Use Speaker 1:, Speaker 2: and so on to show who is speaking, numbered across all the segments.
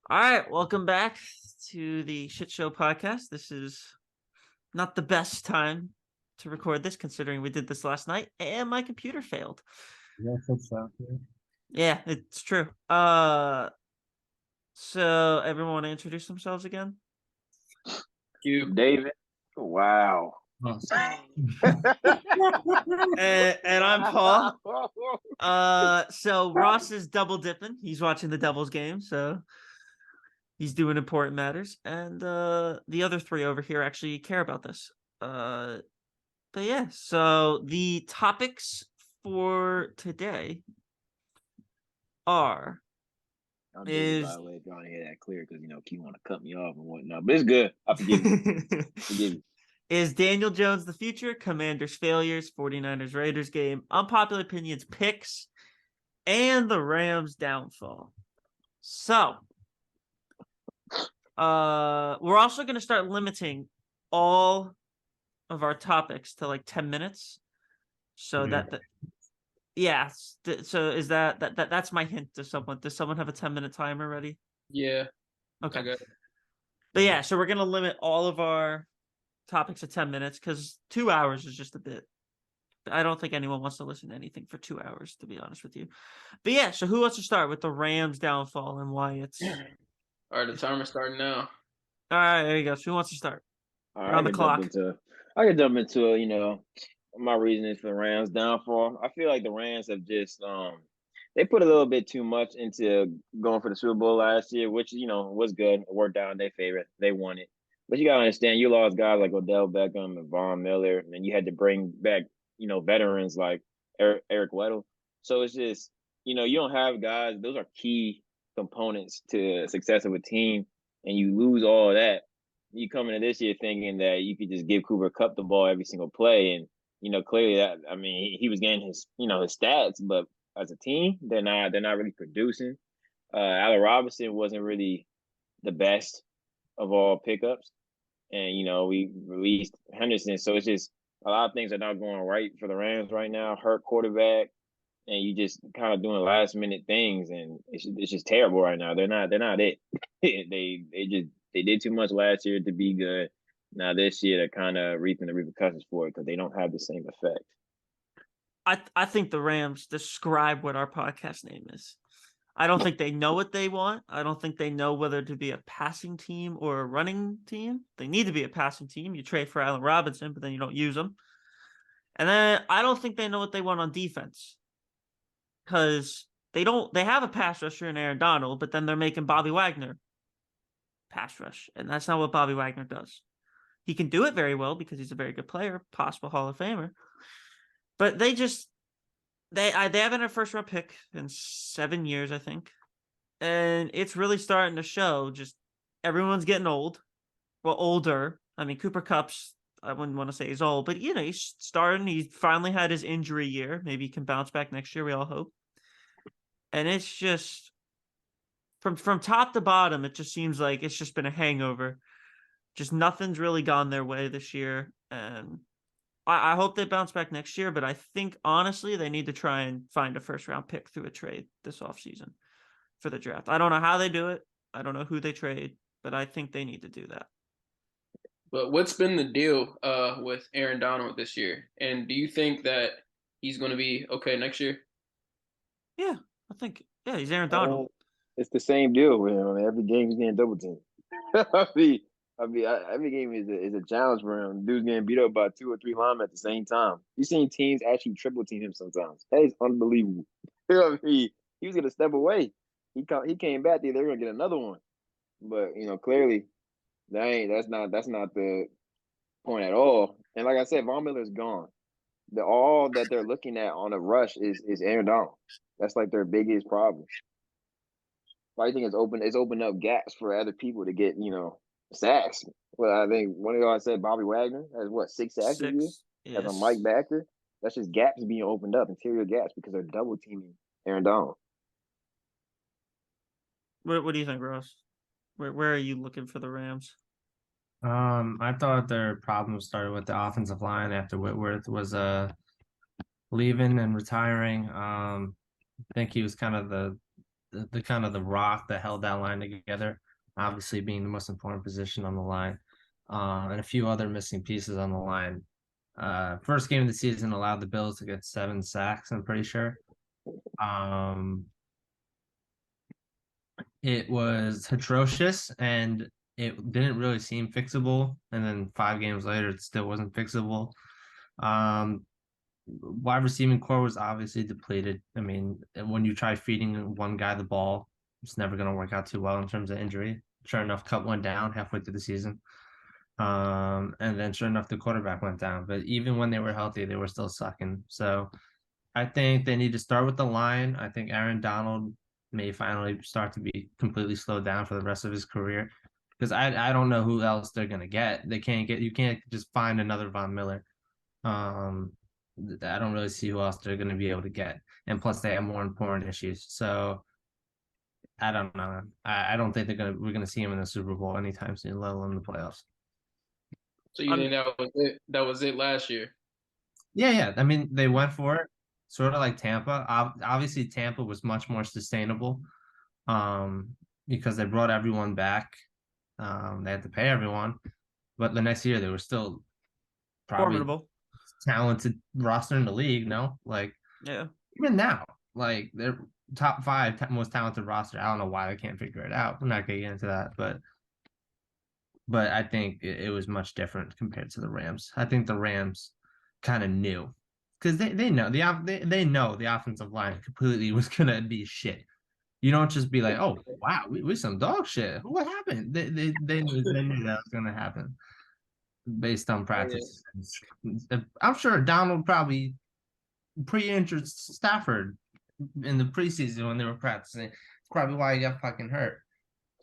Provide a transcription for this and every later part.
Speaker 1: All right, welcome back to the Shit Show podcast. This is not the best time to record this, considering we did this last night and my computer failed.
Speaker 2: Yeah, that's out there.
Speaker 1: Yeah, it's true. So everyone want to introduce themselves again?
Speaker 3: You.
Speaker 4: David. Wow.
Speaker 2: Awesome.
Speaker 1: And I'm Paul. So Ross is double dipping. He's watching the Devils game, so he's doing important matters. And the other three over here actually care about this. But yeah, so the topics for today are
Speaker 4: I'm David, by the way, if y'all want to hear that clear, because Q want to cut me off and whatnot. But it's good. I forgive you. Forgive you.
Speaker 1: Is Daniel Jones the future? Commanders failures, 49ers Raiders game, unpopular opinions, picks, and the Rams downfall. So we're also going to start limiting all of our topics to like 10 minutes. So yeah. So is that's my hint to someone. Does someone have a 10-minute timer ready?
Speaker 3: Yeah.
Speaker 1: Okay. But yeah, so we're going to limit all of our topics to 10 minutes because 2 hours is just a bit. I don't think anyone wants to listen to anything for 2 hours, to be honest with you. But yeah, so who wants to start with the Rams downfall and why it's...
Speaker 3: All right, the timer's starting now.
Speaker 1: All right, there you go. So who wants to start?
Speaker 4: All
Speaker 1: right, on the clock.
Speaker 4: I can jump into my reasoning for the Rams downfall. I feel like the Rams have just they put a little bit too much into going for the Super Bowl last year, which was good. It worked out in their favor. They won it. But you gotta understand, you lost guys like Odell Beckham and Von Miller, and you had to bring back veterans like Eric Weddle. So it's just you don't have guys. Those are key components to success of a team, and you lose all of that. You come into this year thinking that you could just give Cooper Kupp the ball every single play, and clearly that he was getting his his stats, but as a team, they're not really producing. Allen Robinson wasn't really the best of all pickups, and we released Henderson, so it's just a lot of things are not going right for the Rams right now. Hurt quarterback, and you just kind of doing last minute things, and it's just terrible right now. They're not it. they did too much last year to be good. Now this year they're kind of reaping the repercussions for it because they don't have the same effect.
Speaker 1: I think the Rams describe what our podcast name is. I don't think they know what they want. I don't think they know whether to be a passing team or a running team. They need to be a passing team. You trade for Allen Robinson, but then you don't use them. And then I don't think they know what they want on defense. Because they have a pass rusher in Aaron Donald, but then they're making Bobby Wagner pass rush. And that's not what Bobby Wagner does. He can do it very well because he's a very good player, possible Hall of Famer. But they haven't a first round pick in 7 years, I think. And it's really starting to show. Just everyone's getting old. Well, older. I mean, Cooper Kupp's, I wouldn't want to say he's old, but he's starting. He finally had his injury year. Maybe he can bounce back next year. We all hope. And it's just from top to bottom, it just seems like it's just been a hangover. Just nothing's really gone their way this year. And I hope they bounce back next year, but I think honestly they need to try and find a first round pick through a trade this offseason for the draft. I don't know how they do it. I don't know who they trade, but I think they need to do that.
Speaker 3: But what's been the deal with Aaron Donald this year? And do you think that he's going to be okay next year?
Speaker 1: Yeah, I think. Yeah, he's Aaron Donald.
Speaker 4: It's the same deal with him. Every game he's getting double teamed. Every game is a challenge for him. Dude's getting beat up by 2 or 3 linemen at the same time. You've seen teams actually triple team him sometimes. That is unbelievable. He was gonna step away. He came back there. They were gonna get another one, but clearly that's not the point at all. And like I said, Von Miller's gone. All that they're looking at on a rush is Aaron Donald. That's like their biggest problem. I think it's opened up gaps for other people to get, sacks. Well, I think one of y'all said Bobby Wagner has 6 sacks a year?
Speaker 1: Yes.
Speaker 4: As a Mike Backer. That's just gaps being opened up, interior gaps, because they're double teaming Aaron Donald.
Speaker 1: What do you think, Ross? Where are you looking for the Rams?
Speaker 2: I thought their problem started with the offensive line after Whitworth was leaving and retiring. I think he was kind of the the kind of the rock that held that line together, obviously being the most important position on the line, and a few other missing pieces on the line. First game of the season allowed the Bills to get 7 sacks, I'm pretty sure. It was atrocious and it didn't really seem fixable. And then 5 games later, it still wasn't fixable. Wide receiving core was obviously depleted. I mean, when you try feeding one guy the ball, it's never going to work out too well in terms of injury. Sure enough, Cup went down halfway through the season. And then sure enough, the quarterback went down. But even when they were healthy, they were still sucking. So I think they need to start with the line. I think Aaron Donald may finally start to be completely slowed down for the rest of his career. Because I don't know who else they're gonna get. You can't just find another Von Miller. I don't really see who else they're gonna be able to get. And plus they have more important issues. So I don't know. I don't think we're gonna see him in the Super Bowl anytime soon, let alone the playoffs.
Speaker 3: So you think that was it? That was it last year?
Speaker 2: Yeah. I mean, they went for it, sort of like Tampa. Obviously, Tampa was much more sustainable, because they brought everyone back. They had to pay everyone, but the next year they were still probably
Speaker 1: Formidable.
Speaker 2: talented roster in the league. No, like
Speaker 1: Yeah.
Speaker 2: even now, like they're top 5 most talented roster. I don't know why they can't figure it out. I'm not gonna get into that, but I think it was much different compared to the Rams. I think the Rams kind of knew because they know they know the offensive line completely was gonna be shit. You don't just be like, oh wow, we some dog shit. What happened? They knew that was gonna happen based on practice. I'm sure Donald probably pre-injured Stafford in the preseason when they were practicing. It's probably why he got fucking hurt.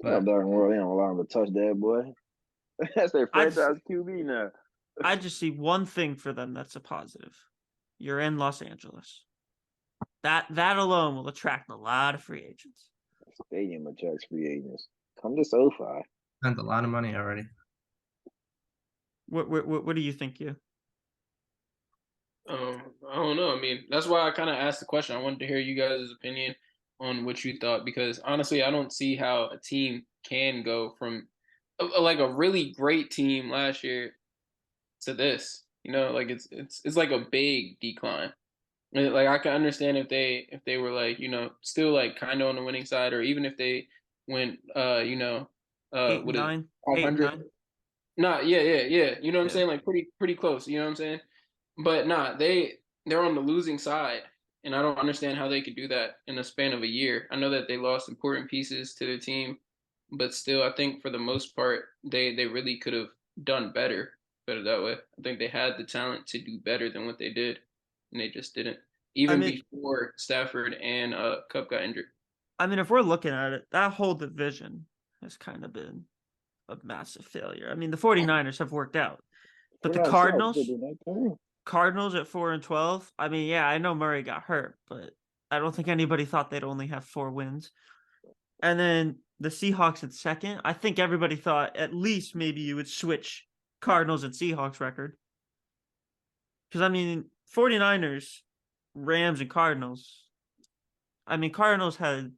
Speaker 4: But
Speaker 2: But
Speaker 4: dark world, they don't allow him to touch that boy. That's their
Speaker 1: I just-
Speaker 4: franchise QB now.
Speaker 1: I just see one thing for them that's a positive. You're in Los Angeles. That alone will attract a lot of free agents.
Speaker 4: Stadium attracts free agents. Come to SoFi.
Speaker 2: spent a lot of money already.
Speaker 1: What do you think, you?
Speaker 3: I don't know. I mean, that's why I kind of asked the question. I wanted to hear you guys' opinion on what you thought because honestly, I don't see how a team can go from like a really great team last year to this. You know, like it's like a big decline. And, like I can understand if they were like still like kind of on the winning side, or even if they went
Speaker 1: 8 and
Speaker 3: what is
Speaker 1: 9, 8 and
Speaker 3: 500.
Speaker 1: 9.
Speaker 3: Nah, yeah. You know what I'm
Speaker 1: Yeah.
Speaker 3: saying? Like pretty close. You know what I'm saying? But nah, they're on the losing side, and I don't understand how they could do that in the span of a year. I know that they lost important pieces to their team, but still, I think for the most part, they really could have done better. Put it that way. I think they had the talent to do better than what they did, and they just didn't.
Speaker 1: I
Speaker 3: Even
Speaker 1: mean,
Speaker 3: before Stafford and Cup got injured.
Speaker 1: if we're looking at it, that whole division has kind of been a massive failure. I mean, the 49ers have worked out, but the
Speaker 4: We're not
Speaker 1: Cardinals,
Speaker 4: shocked, but they're not
Speaker 1: Cardinals at 4-12. I mean, yeah, I know Murray got hurt, but I don't think anybody thought they'd only have 4 wins. And then the Seahawks at second. I think everybody thought at least maybe you would switch Cardinals and Seahawks record. Because, I mean, 49ers, Rams, and Cardinals. I mean, Cardinals had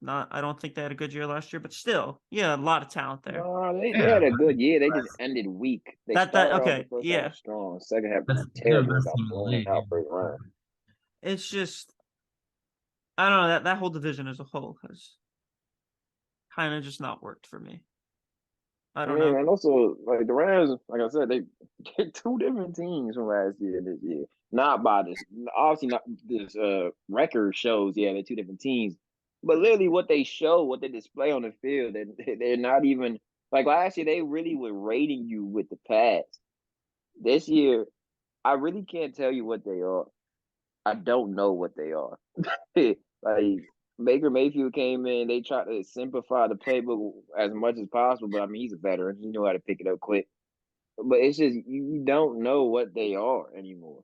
Speaker 1: I don't think they had a good year last year, but still, yeah, a lot of talent there.
Speaker 4: No, they
Speaker 2: Yeah,
Speaker 4: had a good year. They just ended weak. They started off the
Speaker 1: Okay,
Speaker 4: first
Speaker 1: yeah.
Speaker 4: half strong. Second half
Speaker 2: that's
Speaker 4: was
Speaker 2: they're
Speaker 4: terrible
Speaker 2: the
Speaker 4: and
Speaker 2: best
Speaker 4: got
Speaker 2: team in the
Speaker 4: blown
Speaker 2: league.
Speaker 4: out first round.
Speaker 1: It's just I don't know that whole division as a whole has kind of just not worked for me. I don't know.
Speaker 4: And also like the Rams, like I said, they're 2 different teams from last year and this year. Not by this, obviously not this record shows. Yeah, they're 2 different teams, but literally what they show, what they display on the field, they're not even like last year. They really were rating you with the pass. This year, I really can't tell you what they are. I don't know what they are. Like Baker Mayfield came in, they tried to simplify the playbook as much as possible. But I mean, he's a veteran; he know how to pick it up quick. But it's just you don't know what they are anymore.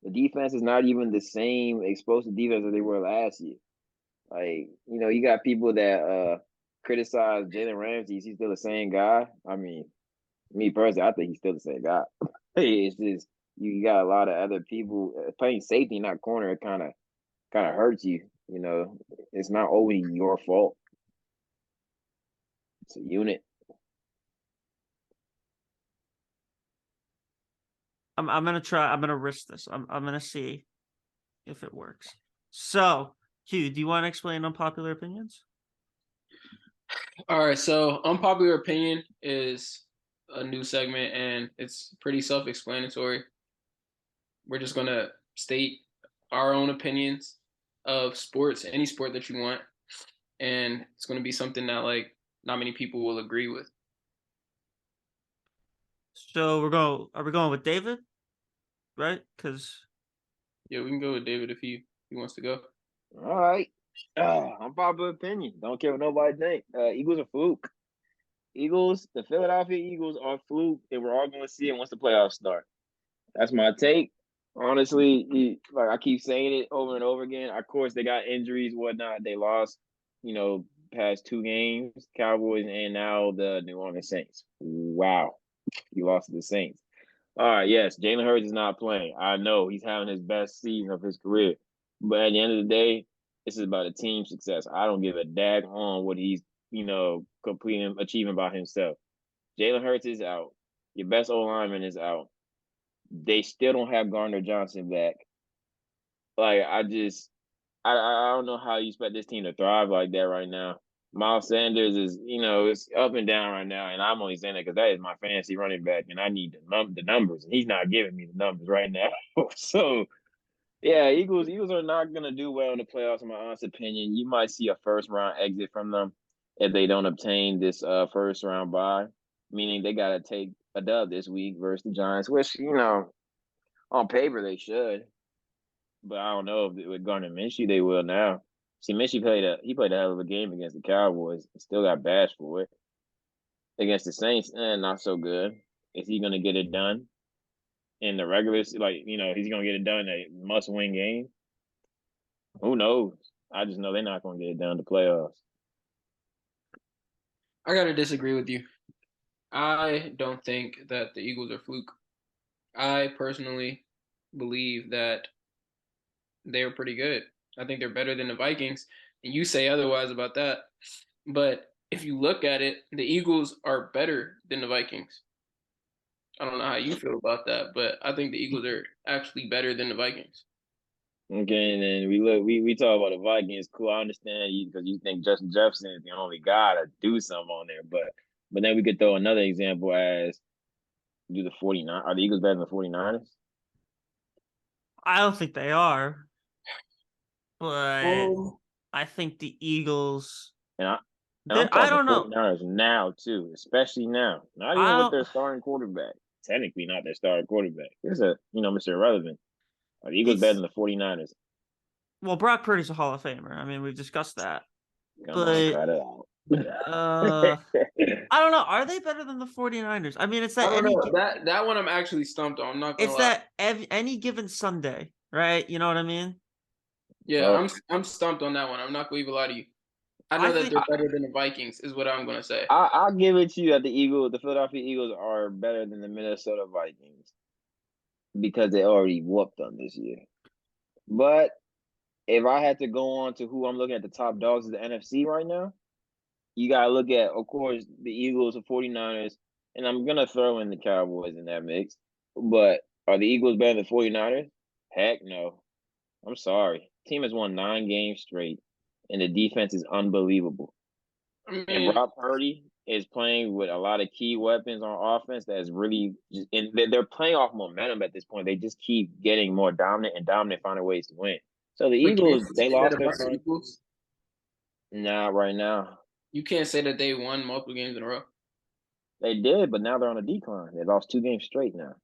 Speaker 4: The defense is not even the same explosive defense that they were last year. Like you got people that criticize Jalen Ramsey. Is he still the same guy? I mean, me personally, I think he's still the same guy. It's just you got a lot of other people playing safety, not corner. It kind of hurts you You know, it's not always your fault. It's a unit.
Speaker 1: I'm gonna try. I'm gonna risk this. I'm gonna see if it works. So, Hugh, do you want to explain unpopular opinions?
Speaker 3: All right, so unpopular opinion is a new segment, and it's pretty self-explanatory. We're just gonna state our own opinions of sports, any sport that you want, and it's gonna be something that like not many people will agree with.
Speaker 1: So Are we going with David? Right? Because
Speaker 3: Yeah, we can go with David if he wants to go.
Speaker 4: All right. Unpopular opinion. Don't care what nobody think. Eagles are fluke. The Philadelphia Eagles are fluke, and we're all going to see it once the playoffs start. That's my take. Honestly, like I keep saying it over and over again. Of course, they got injuries, whatnot. They lost, past 2 games, Cowboys, and now the New Orleans Saints. Wow, you lost to the Saints. All right, yes, Jalen Hurts is not playing. I know he's having his best season of his career, but at the end of the day, this is about a team success. I don't give a dag on what he's, achieving by himself. Jalen Hurts is out. Your best O lineman is out. They still don't have Gardner Johnson back. Like I don't know how you expect this team to thrive like that right now. Miles Sanders is, it's up and down right now, and I'm only saying that because that is my fantasy running back, and I need the numbers, and he's not giving me the numbers right now. So, yeah, Eagles are not gonna do well in the playoffs, in my honest opinion. You might see a first round exit from them if they don't obtain this first round bye, meaning they gotta take a dub this week versus the Giants, which on paper they should. But I don't know if with Gardner Minshew they will now. See, Minshew played a hell of a game against the Cowboys. Still got bashed for it. Against the Saints, not so good. Is he gonna get it done in the regular? He's gonna get it done in a must-win game. Who knows? I just know they're not gonna get it done in the playoffs.
Speaker 3: I gotta disagree with you. I don't think that the Eagles are fluke. I personally believe that they are pretty good. I think they're better than the Vikings, and you say otherwise about that. But if you look at it, the Eagles are better than the Vikings. I don't know how you feel about that, but I think the Eagles are actually better than the Vikings.
Speaker 4: Okay, and then we talk about the Vikings. Cool, I understand you because you think Justin Jefferson is the only guy to do something on there, but then we could throw another example as do the 49 are the Eagles better than the 49ers?
Speaker 1: I don't think they are, but
Speaker 3: Um,
Speaker 1: I think the Eagles.
Speaker 4: And I'm
Speaker 1: I
Speaker 4: talking
Speaker 1: don't know.
Speaker 4: 49ers now too, especially now. Not
Speaker 1: I
Speaker 4: even with
Speaker 1: don't.
Speaker 4: their starting quarterback. Technically not their starting quarterback. There's Mr. Irrelevant. Are the Eagles better than the 49ers?
Speaker 1: Well, Brock Purdy's a Hall of Famer. I mean, we've discussed that.
Speaker 4: Come on,
Speaker 1: But
Speaker 4: cut it out.
Speaker 1: I don't know. Are they better than the 49ers? I mean, it's
Speaker 3: I
Speaker 1: that
Speaker 3: don't know. That one I'm actually stumped on. I'm not gonna
Speaker 1: it's
Speaker 3: lie.
Speaker 1: that any given Sunday, right? You know what I mean?
Speaker 3: Yeah,
Speaker 4: Well,
Speaker 3: I'm stumped on that one. I'm not gonna even lie to you. I know
Speaker 1: I
Speaker 3: that
Speaker 1: think
Speaker 3: they're better than the Vikings, is what I'm gonna say.
Speaker 4: I'll give it to you that the Philadelphia Eagles are better than the Minnesota Vikings because they already whooped them this year. But if I had to go on to who I'm looking at the top dogs of the NFC right now, you got to look at, of course, the Eagles, the 49ers, and I'm going to throw in the Cowboys in that mix. But are the Eagles better than the 49ers? Heck no. I'm sorry. Team has won 9 games straight, and the defense is unbelievable.
Speaker 3: I
Speaker 4: And
Speaker 3: mean,
Speaker 4: Brock Purdy is playing with a lot of key weapons on offense that's really just, and they're playing off momentum at this point. They just keep getting more dominant and finding ways to win. So the
Speaker 3: but can't
Speaker 4: Eagles,
Speaker 3: you
Speaker 4: they
Speaker 3: say that
Speaker 4: lost their
Speaker 3: about the
Speaker 4: starting.
Speaker 3: Eagles?
Speaker 4: Not right now.
Speaker 3: You can't say that they won multiple games in a row.
Speaker 4: They did, but now they're on a decline. They lost 2 games straight now.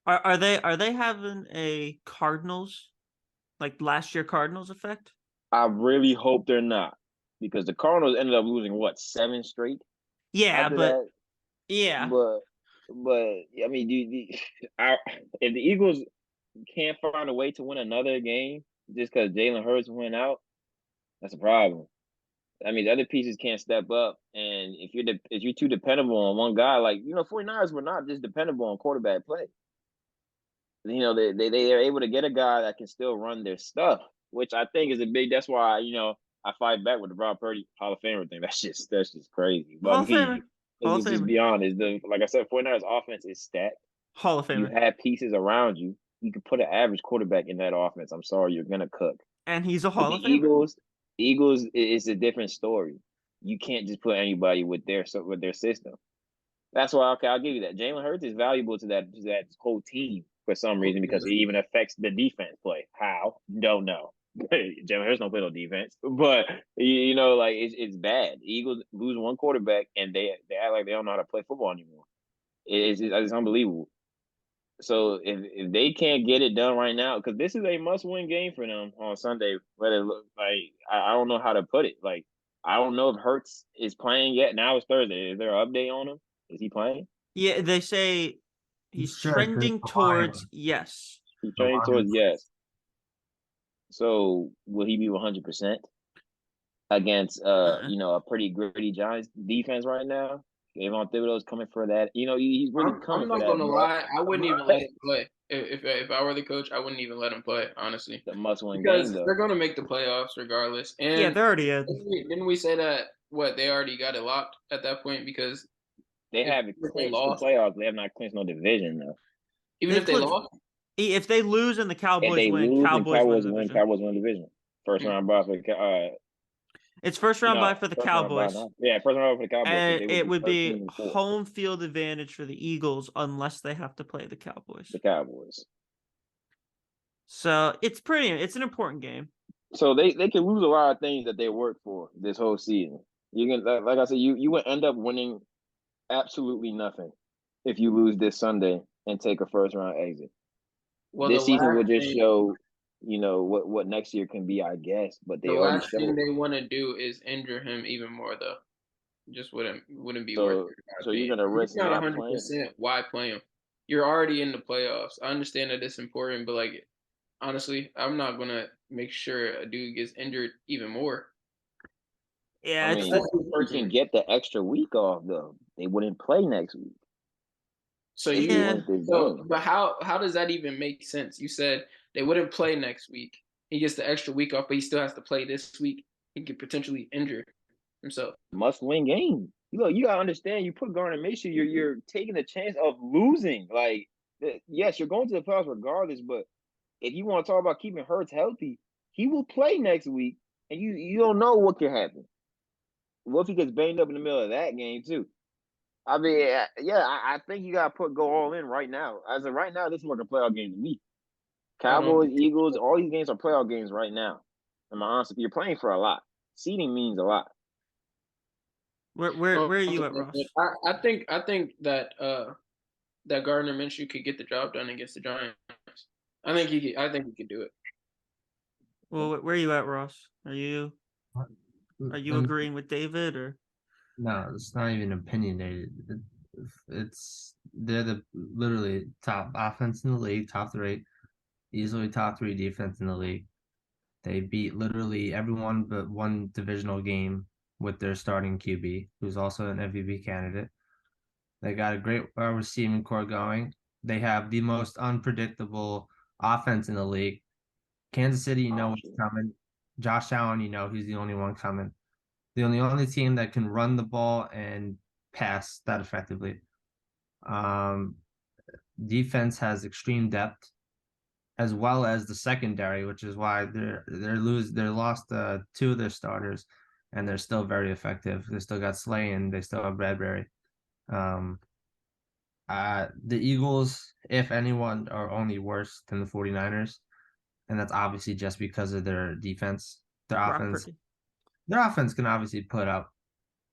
Speaker 1: are they having a Cardinals like last year Cardinals effect?
Speaker 4: I really hope they're not, because the Cardinals ended up losing 7 straight
Speaker 1: Yeah,
Speaker 4: after
Speaker 1: but
Speaker 4: that.
Speaker 1: yeah.
Speaker 4: But I mean, if the Eagles can't find a way to win another game just because Jalen Hurts went out, that's a problem. I mean, the other pieces can't step up, and if you're too dependable on one guy, 49ers were not just dependable on quarterback play. They're able to get a guy that can still run their stuff. which I think is a big. That's why I fight back with the Brock Purdy Hall of Famer thing. That's just crazy. But
Speaker 1: Hall
Speaker 4: I
Speaker 1: of
Speaker 4: mean,
Speaker 1: Famer. Hall of
Speaker 4: let's just
Speaker 1: Famer.
Speaker 4: be honest. Like I said, 49ers offense is stacked.
Speaker 1: Hall of
Speaker 4: You
Speaker 1: Famer.
Speaker 4: have pieces around you. You can put an average quarterback in that offense. I'm sorry, you're gonna cook.
Speaker 1: And he's a
Speaker 4: With
Speaker 1: Hall
Speaker 4: the
Speaker 1: of Famer.
Speaker 4: Eagles is a different story. You can't just put anybody with their system. That's why, okay, I'll give you that. Jalen Hurts is valuable to that whole team for some reason because he even affects the defense play. How? Don't know. Jalen Hurts don't play no defense, but like it's bad. The Eagles lose one quarterback and they act like they don't know how to play football anymore. It's unbelievable. So if they can't get it done right now, because this is a must-win game for them on Sunday, whether like I don't know how to put it. Like I don't know if Hurts is playing yet. Now it's Thursday. Is there an update on him? Is he playing?
Speaker 1: Yeah, they say he's trending towards yes.
Speaker 4: He's trending towards yes. So will he be 100% against a pretty gritty Giants defense right now? Kayvon Thibodeau's coming for that. He's really coming for that.
Speaker 3: I'm not gonna lie. I wouldn't even let him play. If I were the coach, I wouldn't even let him play. Honestly,
Speaker 4: the must-win
Speaker 3: because
Speaker 4: game though.
Speaker 3: they're gonna make the playoffs regardless. And
Speaker 1: yeah, they're already in.
Speaker 3: Didn't we say that? What, they already got it locked at that point because
Speaker 4: they haven't clinched the playoffs. They have not clinched no division though.
Speaker 3: Even if they lost,
Speaker 1: if they lose and the Cowboys
Speaker 4: if they
Speaker 1: win,
Speaker 4: lose
Speaker 1: Cowboys win.
Speaker 4: Cowboys win division. First round bye for
Speaker 1: it's first round bye for the Cowboys.
Speaker 4: Yeah, first round bye for the Cowboys.
Speaker 1: And it would be home field advantage for the Eagles unless they have to play the Cowboys.
Speaker 4: The Cowboys.
Speaker 1: So it's an important game.
Speaker 4: So they can lose a lot of things that they worked for this whole season. You can, like I said, you would end up winning absolutely nothing if you lose this Sunday and take a first round exit. Well, this season will just show what next year can be, I guess. But the
Speaker 3: last thing they want to do is injure him even more, though. Just wouldn't be worth it.
Speaker 4: So you're gonna risk
Speaker 3: not 100%. Why play him? You're already in the playoffs. I understand that it's important, but like honestly, I'm not gonna make sure a dude gets injured even more.
Speaker 1: Yeah,
Speaker 4: I mean, you can get the extra week off though. They wouldn't play next week.
Speaker 3: But how does that even make sense? You said they wouldn't play next week. He gets the extra week off, but he still has to play this week. He could potentially injure himself.
Speaker 4: Must-win game. You gotta understand. You put Gardner Minshew, you're taking a chance of losing. Like, yes, you're going to the playoffs regardless. But if you want to talk about keeping Hurts healthy, he will play next week, and you don't know what can happen. What if he gets banged up in the middle of that game too? I mean, yeah, I think you gotta go all in right now. As of right now, this is like a playoff game to me. Cowboys, Eagles, all these games are playoff games right now. Am I honest? You're playing for a lot. Seeding means a lot.
Speaker 1: Where are you at, Ross?
Speaker 3: I think that that Gardner Minshew could get the job done against the Giants. I think he could do it.
Speaker 1: Well, where are you at, Ross? Are you agreeing with David or?
Speaker 2: No, it's not even opinionated. They're literally top offense in the league, top 3, easily top 3 defense in the league. They beat literally everyone but one divisional game with their starting QB, who's also an MVP candidate. They got a great receiving core going. They have the most unpredictable offense in the league. Kansas City, what's coming. Josh Allen, he's the only one coming. The only team that can run the ball and pass that effectively. Defense has extreme depth, as well as the secondary, which is why they lost 2 of their starters, and they're still very effective. They still got Slay and they still have Bradbury. The Eagles, if anyone, are only worse than the 49ers, and that's obviously just because of their defense. Their offense can obviously put up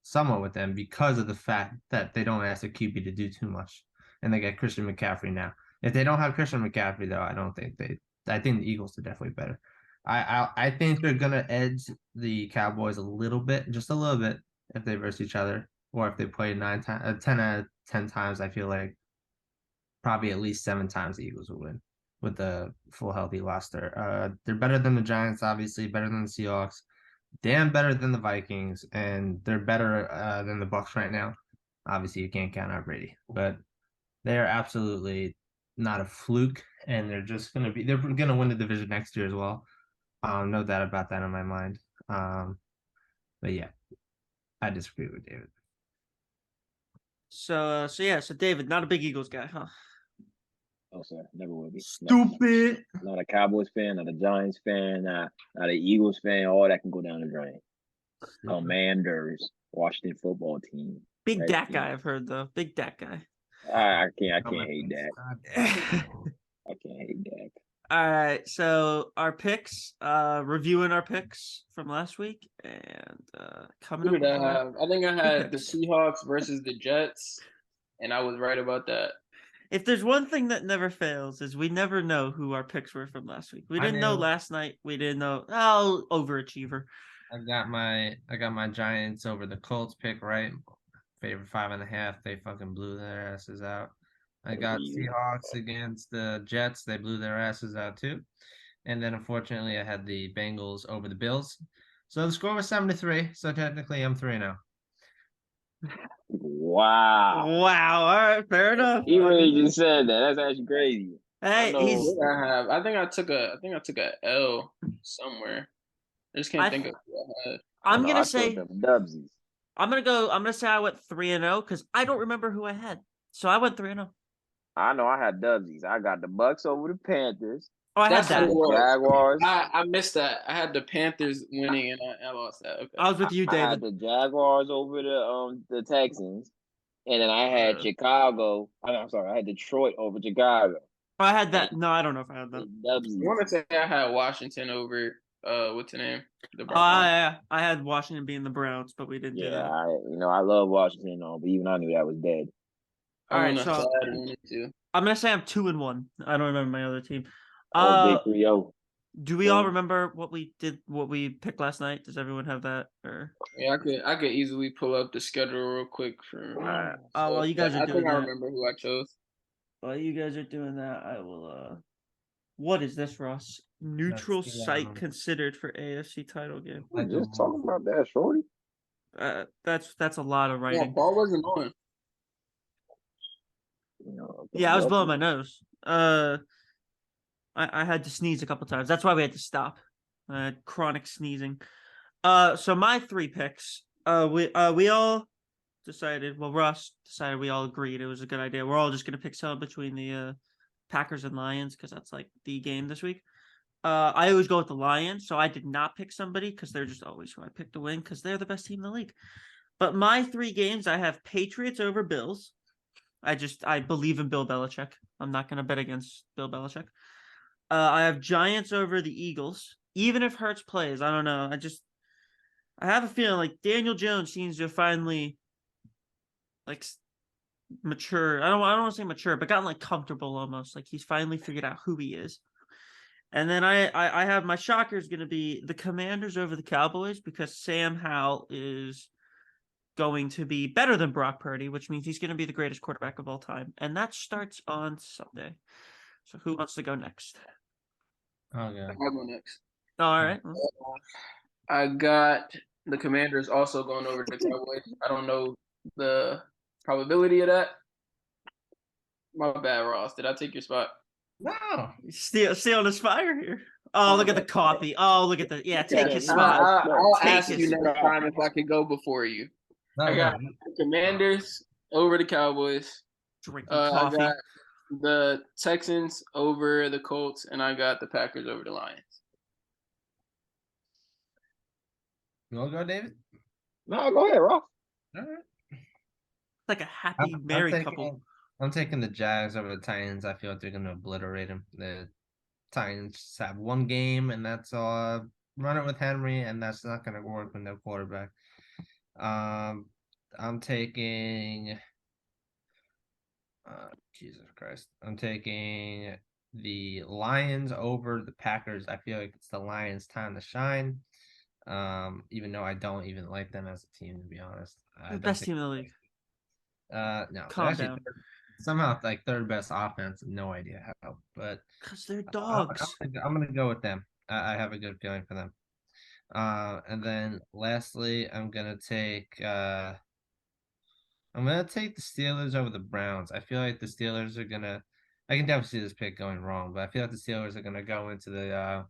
Speaker 2: somewhat with them because of the fact that they don't ask a QB to do too much, and they get Christian McCaffrey now. If they don't have Christian McCaffrey, though, I think the Eagles are definitely better. I think they're gonna edge the Cowboys just a little bit, if they verse each other, or if they play 10 out of 10 times. I feel like probably at least 7 times the Eagles will win with the full healthy roster. They're better than the Giants, obviously, better than the Seahawks, damn better than the Vikings, and they're better than the Bucs right now. Obviously, you can't count out Brady, but they are absolutely not a fluke, and they're gonna win the division next year as well. No doubt about that in my mind. But yeah, I disagree with David.
Speaker 1: So David, not a big Eagles guy, huh?
Speaker 4: Oh, sir, never will be. Never.
Speaker 1: Stupid.
Speaker 4: Not a Cowboys fan, not a Giants fan, not a Eagles fan. All that can go down the drain. Commanders, Washington football team.
Speaker 1: Big Dak
Speaker 4: Redskins.
Speaker 1: guy, I've heard though. Big Dak guy.
Speaker 4: I can't hate that.
Speaker 1: All
Speaker 4: I can't hate that.
Speaker 1: right, so our picks, reviewing our picks from last week, and coming
Speaker 3: Who
Speaker 1: up
Speaker 3: did
Speaker 1: with
Speaker 3: I
Speaker 1: our
Speaker 3: have? I think I had the
Speaker 1: picks.
Speaker 3: Seahawks versus the Jets, and I was right about that.
Speaker 1: If there's one thing that never fails, is we never know who our picks were from last week. We didn't know last night. We didn't know. Oh, overachiever.
Speaker 2: I got my Giants over the Colts pick right. Favorite 5.5. They fucking blew their asses out. I got Seahawks against the Jets. They blew their asses out too. And then unfortunately I had the Bengals over the Bills. So the score was 7-3. So technically I'm 3-0.
Speaker 4: Wow.
Speaker 1: Wow. All right, fair enough.
Speaker 4: He really just said that. That's actually crazy.
Speaker 1: Hey,
Speaker 3: What
Speaker 1: he's.
Speaker 3: did I have? I think I took a L somewhere. I just can't think of who I had.
Speaker 1: I'm
Speaker 4: I
Speaker 1: gonna
Speaker 4: took
Speaker 1: say.
Speaker 4: them Dubsies.
Speaker 1: I'm gonna say I went 3-0 because I don't remember who I had. So I went 3-0.
Speaker 4: I know I had Dubsies. I got the Bucks over the Panthers.
Speaker 1: Oh, I had
Speaker 3: That's what
Speaker 1: that.
Speaker 3: it was.
Speaker 4: Jaguars.
Speaker 3: I missed that. I had the Panthers winning, and I lost that. Okay.
Speaker 1: I was with you,
Speaker 4: I had
Speaker 1: David.
Speaker 4: the Jaguars over the Texans, and then I had Chicago. I'm sorry, I had Detroit over Chicago.
Speaker 1: Oh, I had that. No, I don't know if I had that.
Speaker 3: I want to say I had Washington over what's the name? The
Speaker 1: Yeah, I had Washington being the Browns, but we didn't do that.
Speaker 4: I love Washington, but even I knew that was dead.
Speaker 1: All right, so I'm gonna say I'm 2-1. I don't remember my other team.
Speaker 4: Big 3-0.
Speaker 1: Do we all remember what we picked last night? Does everyone have that? Or
Speaker 3: yeah, I could easily pull up the schedule real quick for.
Speaker 1: while you guys are doing that,
Speaker 3: I remember who I chose.
Speaker 1: While you guys are doing that, I will. What is this, Ross? Neutral site considered for AFC title game.
Speaker 4: Just talking about that, shorty.
Speaker 1: That's a lot of writing.
Speaker 3: Yeah, ball wasn't on.
Speaker 1: Yeah, I was blowing my nose. I had to sneeze a couple times. That's why we had to stop. I had chronic sneezing. So my 3 picks. We all decided. Well, Ross decided. We all agreed it was a good idea. We're all just gonna pick someone between the Packers and Lions because that's like the game this week. I always go with the Lions, so I did not pick somebody because they're just always who I pick to win because they're the best team in the league. But my 3 games, I have Patriots over Bills. I believe in Bill Belichick. I'm not gonna bet against Bill Belichick. I have Giants over the Eagles. Even if Hurts plays, I don't know. I have a feeling like Daniel Jones seems to finally like mature. I don't want to say mature, but gotten like comfortable almost. Like he's finally figured out who he is. And then I have my shocker is going to be the Commanders over the Cowboys because Sam Howell is going to be better than Brock Purdy, which means he's going to be the greatest quarterback of all time. And that starts on Sunday. So who wants to go next?
Speaker 2: Okay.
Speaker 3: I'll go next.
Speaker 1: All right.
Speaker 3: I got the Commanders also going over the Cowboys. I don't know the probability of that. My bad, Ross. Did I take your spot?
Speaker 2: No.
Speaker 1: Steal on his fire here. Oh, look at the coffee. Oh, look at the take his spot.
Speaker 3: I'll
Speaker 1: Take
Speaker 3: ask you next time if I could go before you. I got the Commanders over the Cowboys.
Speaker 1: Drinking coffee.
Speaker 3: I got the Texans over the Colts, and I got the Packers over the Lions.
Speaker 2: You want to go, David?
Speaker 4: No, go ahead, Ross.
Speaker 2: All right.
Speaker 1: Like a happy married couple.
Speaker 2: I'm taking the Jags over the Titans. I feel like they're going to obliterate them. The Titans just have one game, and that's all. Run it with Henry, and that's not going to work with no quarterback. I'm taking. Jesus Christ. I'm taking the Lions over the Packers. I feel like it's the Lions' time to shine. Even though I don't even like them as a team, to be honest.
Speaker 1: The best team in the league.
Speaker 2: No.
Speaker 1: Calm down.
Speaker 2: Somehow, like third best offense. No idea how, but
Speaker 1: because they're dogs.
Speaker 2: I'm gonna go with them. I have a good feeling for them. And then lastly, I'm gonna take the Steelers over the Browns. I feel like the Steelers are gonna. I can definitely see this pick going wrong, but I feel like the Steelers are gonna go into the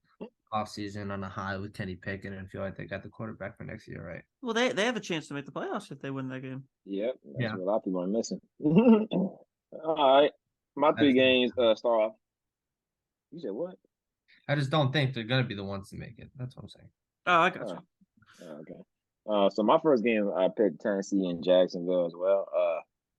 Speaker 2: off season on a high with Kenny Pickett and feel like they got the quarterback for next year, right?
Speaker 1: Well, they have a chance to make the playoffs if they win that game.
Speaker 4: Yep, that's
Speaker 2: Yeah.
Speaker 4: what a lot of people are missing. All right, my three games start off. You said what?
Speaker 2: I just don't think they're gonna be the ones to make it. That's what I'm saying.
Speaker 1: Oh, I got you.
Speaker 4: Okay. So my first game, I picked Tennessee and Jacksonville as well.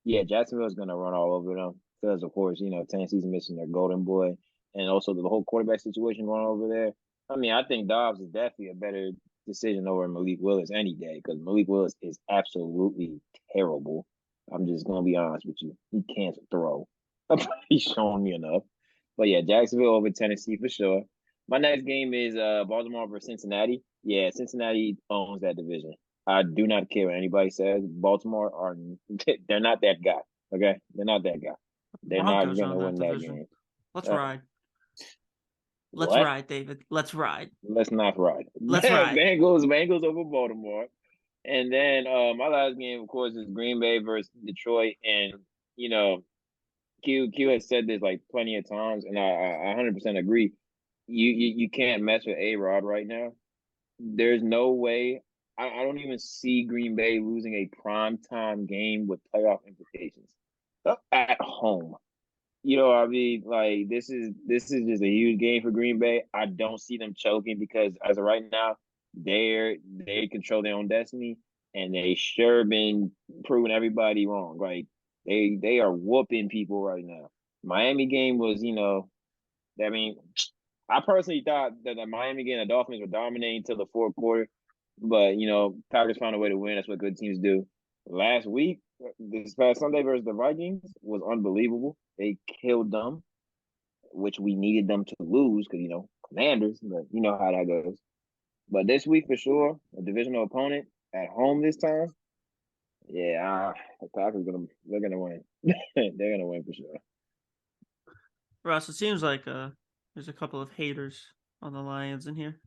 Speaker 4: Yeah, Jacksonville's gonna run all over them because, of course, Tennessee's missing their golden boy, and also the whole quarterback situation going over there. I mean, I think Dobbs is definitely a better decision over Malik Willis any day because Malik Willis is absolutely terrible. I'm just gonna be honest with you. He can't throw. He's shown me enough. But yeah, Jacksonville over Tennessee for sure. My next game is Baltimore versus Cincinnati. Yeah, Cincinnati owns that division. I do not care what anybody says. Baltimore are they're not that guy. Okay, they're not that guy. They're
Speaker 1: Broncos
Speaker 4: not
Speaker 1: own
Speaker 4: gonna
Speaker 1: that
Speaker 4: win that
Speaker 1: division.
Speaker 4: game.
Speaker 1: Let's
Speaker 4: Uh,
Speaker 1: ride. Let's
Speaker 4: What?
Speaker 1: ride, David. Let's ride.
Speaker 4: Let's not ride.
Speaker 1: Let's ride.
Speaker 4: Bengals over Baltimore. And then my last game, of course, is Green Bay versus Detroit. And Q has said this like plenty of times, and I 100% agree. You can't mess with A-Rod right now. There's no way. I don't even see Green Bay losing a primetime game with playoff implications at home. What I mean? Like this is just a huge game for Green Bay. I don't see them choking because as of right now, they control their own destiny, and they sure been proving everybody wrong. Like they are whooping people right now. Miami game was, I mean, I personally thought that the Miami game, the Dolphins were dominating till the fourth quarter, but Packers found a way to win. That's what good teams do. Last week, this past Sunday versus the Vikings was unbelievable. They killed them, which we needed them to lose because Commanders, but you know how that goes. But this week for sure, a divisional opponent at home this time. Yeah, the Packers they're gonna win. They're gonna win for sure.
Speaker 1: Ross, it seems like there's a couple of haters on the Lions in here.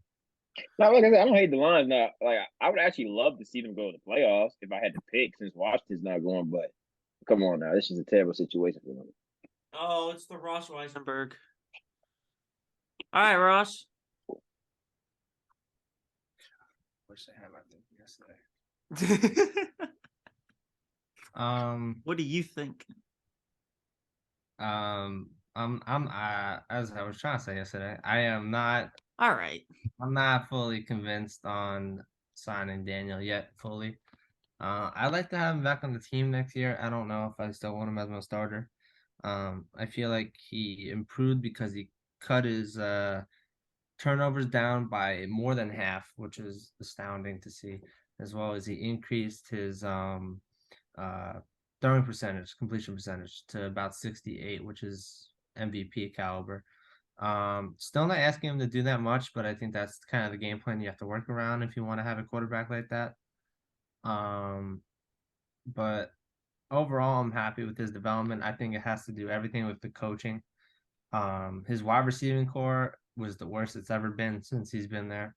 Speaker 4: Now, like I said, I don't hate the Lions. Now, like I would actually love to see them go to the playoffs if I had to pick, since Washington's not going. But come on now, this is a terrible situation for them.
Speaker 1: Oh, it's the Ross Weisenberg. All right, Ross.
Speaker 2: Wish I had my thing yesterday.
Speaker 1: What do you think?
Speaker 2: As I was trying to say yesterday, I am not.
Speaker 1: All right.
Speaker 2: I'm not fully convinced on signing Daniel yet fully. I'd like to have him back on the team next year. I don't know if I still want him as my starter. I feel like he improved because he cut his turnovers down by more than half, which is astounding to see, as well as he increased his throwing percentage, completion percentage to about 68, which is MVP caliber. Still not asking him to do that much, but I think that's kind of the game plan you have to work around if you want to have a quarterback like that. But overall, I'm happy with his development. I think it has to do everything with the coaching. His wide receiving core was the worst it's ever been since he's been there,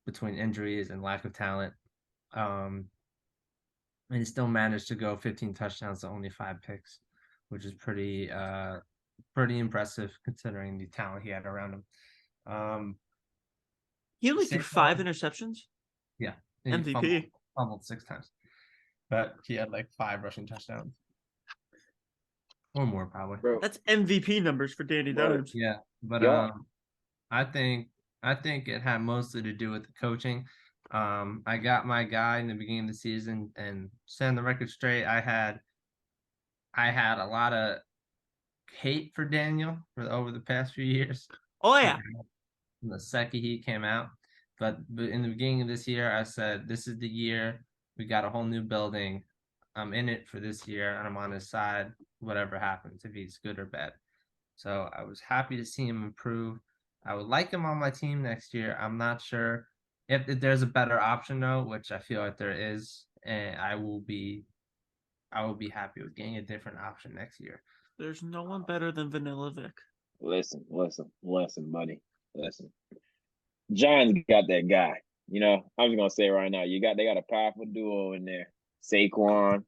Speaker 2: between injuries and lack of talent. And he still managed to go 15 touchdowns to only 5 picks, which is pretty impressive considering the talent he had around him.
Speaker 1: He only threw 5 interceptions.
Speaker 2: Yeah,
Speaker 1: MVP.
Speaker 2: Fumbled 6 times, but he had like 5 rushing touchdowns or more probably.
Speaker 4: Bro,
Speaker 1: That's MVP numbers for Danny Dimes.
Speaker 2: Yeah, but
Speaker 4: Yeah.
Speaker 2: I think it had mostly to do with the coaching. I got my guy in the beginning of the season, and setting the record straight, I had a lot of hate for Daniel over the past few years.
Speaker 1: Oh yeah.
Speaker 2: From the second he came out, but in the beginning of this year, I said this is the year. We got a whole new building. I'm in it for this year, and I'm on his side, whatever happens, if he's good or bad. So I was happy to see him improve. I would like him on my team next year. I'm not sure if there's a better option though, which I feel like there is, and I will be happy with getting a different option next year.
Speaker 1: There's no one better than Vanilla Vic.
Speaker 4: Listen, buddy. Listen. Giants got that guy. I'm just gonna say it right now. They got a powerful duo in there. Saquon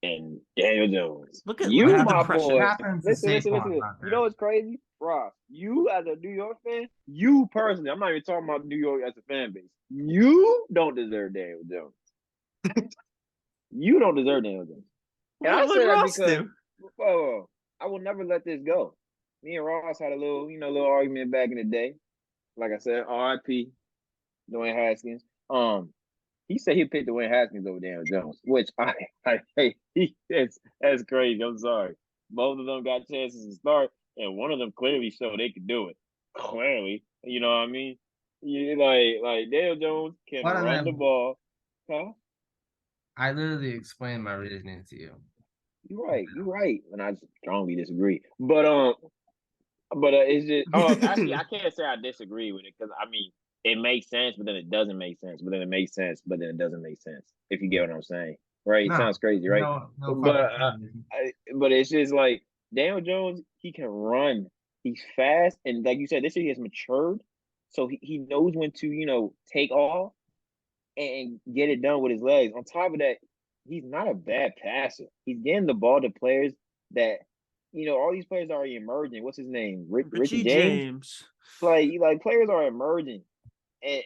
Speaker 4: and Daniel Jones.
Speaker 1: Look at
Speaker 4: you,
Speaker 1: the
Speaker 4: my
Speaker 1: pressure.
Speaker 4: boy.
Speaker 2: What happens to
Speaker 4: Listen.
Speaker 2: Saquon out
Speaker 4: You
Speaker 2: there?
Speaker 4: know what's crazy? Ross, you as a New York fan, you personally, I'm not even talking about New York as a fan base. You don't deserve Daniel Jones. You don't deserve Daniel Jones. And I
Speaker 1: What
Speaker 4: say that
Speaker 1: Ross
Speaker 4: because
Speaker 1: do?
Speaker 4: I will never let this go. Me and Ross had a little argument back in the day. Like I said, R.I.P. Dwayne Haskins. He said he picked Dwayne Haskins over Daniel Jones, which I hate. That's crazy. I'm sorry. Both of them got chances to start, and one of them clearly showed they could do it. Clearly, you know what I mean? You like Daniel Jones can
Speaker 2: One of
Speaker 4: run the
Speaker 2: them,
Speaker 4: ball. Huh?
Speaker 2: I literally explained my reasoning to you.
Speaker 4: You're right. You're right. And I strongly disagree. But it's just actually I can't say I disagree with it because I mean it makes sense, but then it doesn't make sense, but then it makes sense, but then it doesn't make sense. If you get what I'm saying, right? It
Speaker 2: No,
Speaker 4: sounds crazy, right?
Speaker 2: no
Speaker 4: But
Speaker 2: fucking reason.
Speaker 4: but it's just like Daniel Jones, he can run, he's fast, and like you said, this year he has matured, so he knows when to take off and get it done with his legs. On top of that, he's not a bad passer. He's getting the ball to players that all these players are emerging. What's his name? Richie
Speaker 1: Richie
Speaker 4: James.
Speaker 1: James.
Speaker 4: Like players are emerging, and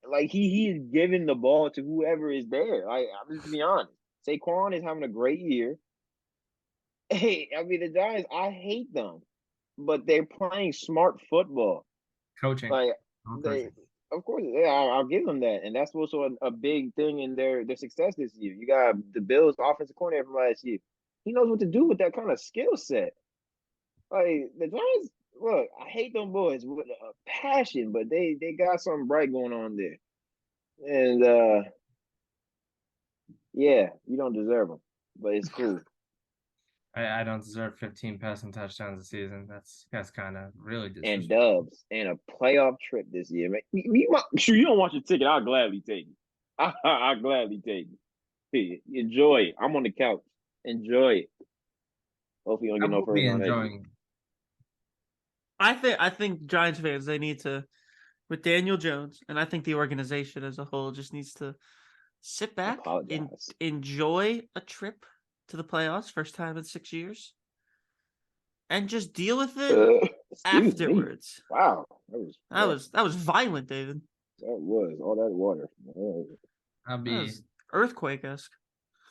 Speaker 4: like he is giving the ball to whoever is there. Like I'm just be honest. Saquon is having a great year. Hey, I mean the Giants. I hate them, but they're playing smart football.
Speaker 2: Coaching.
Speaker 4: Like
Speaker 2: I'm
Speaker 4: they,
Speaker 2: coaching.
Speaker 4: of course, yeah, I'll give them that, and that's also a big thing in their success this year. You got the Bills' offensive coordinator from last year. He knows what to do with that kind of skill set. Like the Giants, look, I hate them boys with a passion, but they got something bright going on there, and yeah, you don't deserve them, but it's cool.
Speaker 2: I don't deserve 15 passing touchdowns a season. That's kind of really
Speaker 4: And
Speaker 2: disrespectful.
Speaker 4: dubs and a playoff trip this year, man. Sure, you don't want your ticket? I'll gladly take it. I'll gladly take it. Enjoy it. I'm on the couch. Enjoy it. Hopefully, you don't
Speaker 2: I
Speaker 4: get no
Speaker 2: will be
Speaker 4: first round exit.
Speaker 2: enjoying.
Speaker 1: I think Giants fans, they need to, with Daniel Jones, and I think the organization as a whole just needs to sit back and
Speaker 4: Apologize.
Speaker 1: enjoy a trip to the playoffs, first time in 6 years, and just deal with it
Speaker 4: Excuse me.
Speaker 1: afterwards.
Speaker 4: Wow, that was rough.
Speaker 1: That was violent, David.
Speaker 4: That was all that water.
Speaker 2: I'll
Speaker 1: That
Speaker 2: be
Speaker 1: was earthquake-esque.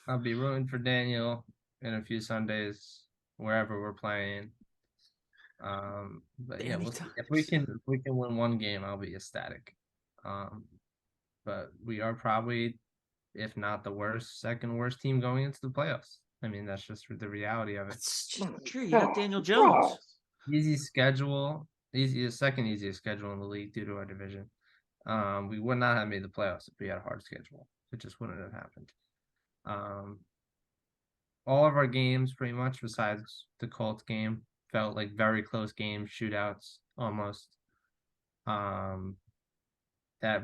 Speaker 2: I'll be rooting for Daniel in a few Sundays wherever we're playing. But yeah, we'll see. If we can win one game, I'll be ecstatic. But we are probably, if not the second worst team going into the playoffs. I mean, that's just the reality of it.
Speaker 1: It's just true. You got Daniel Jones.
Speaker 2: Easy schedule, second easiest schedule in the league due to our division. We would not have made the playoffs if we had a hard schedule. It just wouldn't have happened. All of our games, pretty much, besides the Colts game, felt like very close games, shootouts almost. That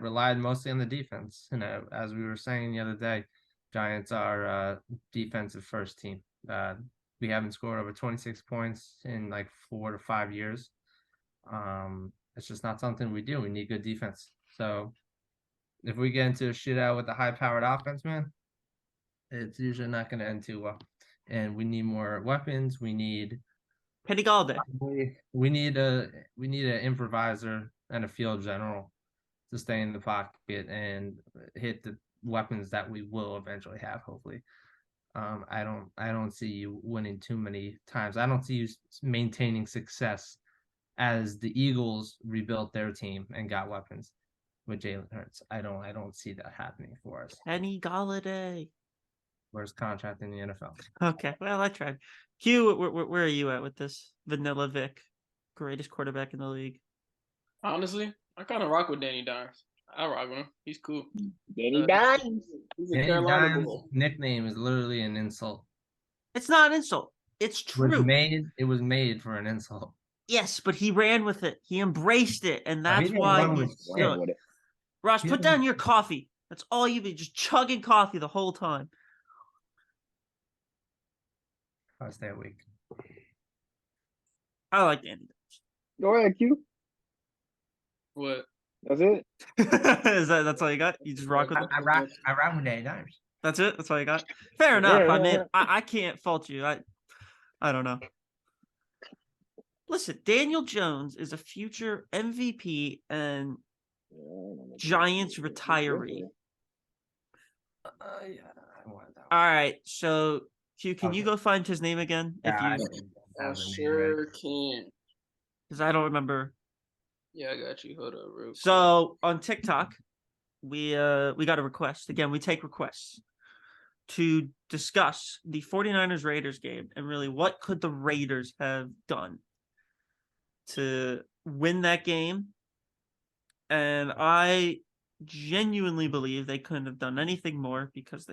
Speaker 2: relied mostly on the defense. And as we were saying the other day, Giants are a defensive first team. We haven't scored over 26 points in like 4 to 5 years. It's just not something we do. We need good defense. So if we get into a shootout with a high-powered offense, man, it's usually not going to end too well. And we need more weapons. We need
Speaker 1: Penny Galladay.
Speaker 2: we need an improviser and a field general to stay in the pocket and hit the weapons that we will eventually have, hopefully. I don't see you winning too many times. I don't see you maintaining success as the Eagles rebuilt their team and got weapons with Jalen Hurts. I don't see that happening for us.
Speaker 1: Penny Galladay.
Speaker 2: Where's contract in the NFL?
Speaker 1: Okay, well, I tried. Q, where are you at with this? Vanilla Vic, greatest quarterback in the league.
Speaker 3: Honestly, I kind of rock with Danny Dimes. I rock with him. He's cool.
Speaker 4: Danny Dimes.
Speaker 3: He's a
Speaker 2: Danny
Speaker 3: Carolina
Speaker 2: Dimes'
Speaker 3: boy.
Speaker 2: nickname is literally an insult.
Speaker 1: It's not an insult. It's true.
Speaker 2: It was made for an insult.
Speaker 1: Yes, but he ran with it. He embraced it, and
Speaker 2: He
Speaker 1: that's
Speaker 2: didn't
Speaker 1: why.
Speaker 2: run with
Speaker 4: Ran
Speaker 2: shit.
Speaker 4: with it.
Speaker 1: Ross,
Speaker 2: He
Speaker 1: put
Speaker 2: didn't-
Speaker 1: down your coffee. That's all you be, just chugging coffee the whole time.
Speaker 2: I'll stay awake.
Speaker 1: I like Danny
Speaker 4: Go ahead, Q.
Speaker 3: What?
Speaker 4: That's it.
Speaker 1: Dimes. That's all you got? You just rock with it?
Speaker 2: I rock with Danny Dimes.
Speaker 1: That's it? That's all you got? Fair enough. I mean, I can't fault you. I don't know. Listen, Daniel Jones is a future MVP and
Speaker 4: Yeah, I don't know.
Speaker 1: Giants retiree.
Speaker 2: Yeah, I wanted that.
Speaker 1: All right, so Q, can you
Speaker 2: Okay.
Speaker 1: go find his name again?
Speaker 2: Yeah, I
Speaker 1: If you,
Speaker 2: don't
Speaker 3: I
Speaker 2: have the name
Speaker 3: sure can.
Speaker 1: because I don't remember.
Speaker 3: Yeah, I got you. Hold up, real quick.
Speaker 1: So on TikTok, we got a request. Again, we take requests to discuss the 49ers Raiders game and really what could the Raiders have done to win that game. And I genuinely believe they couldn't have done anything more because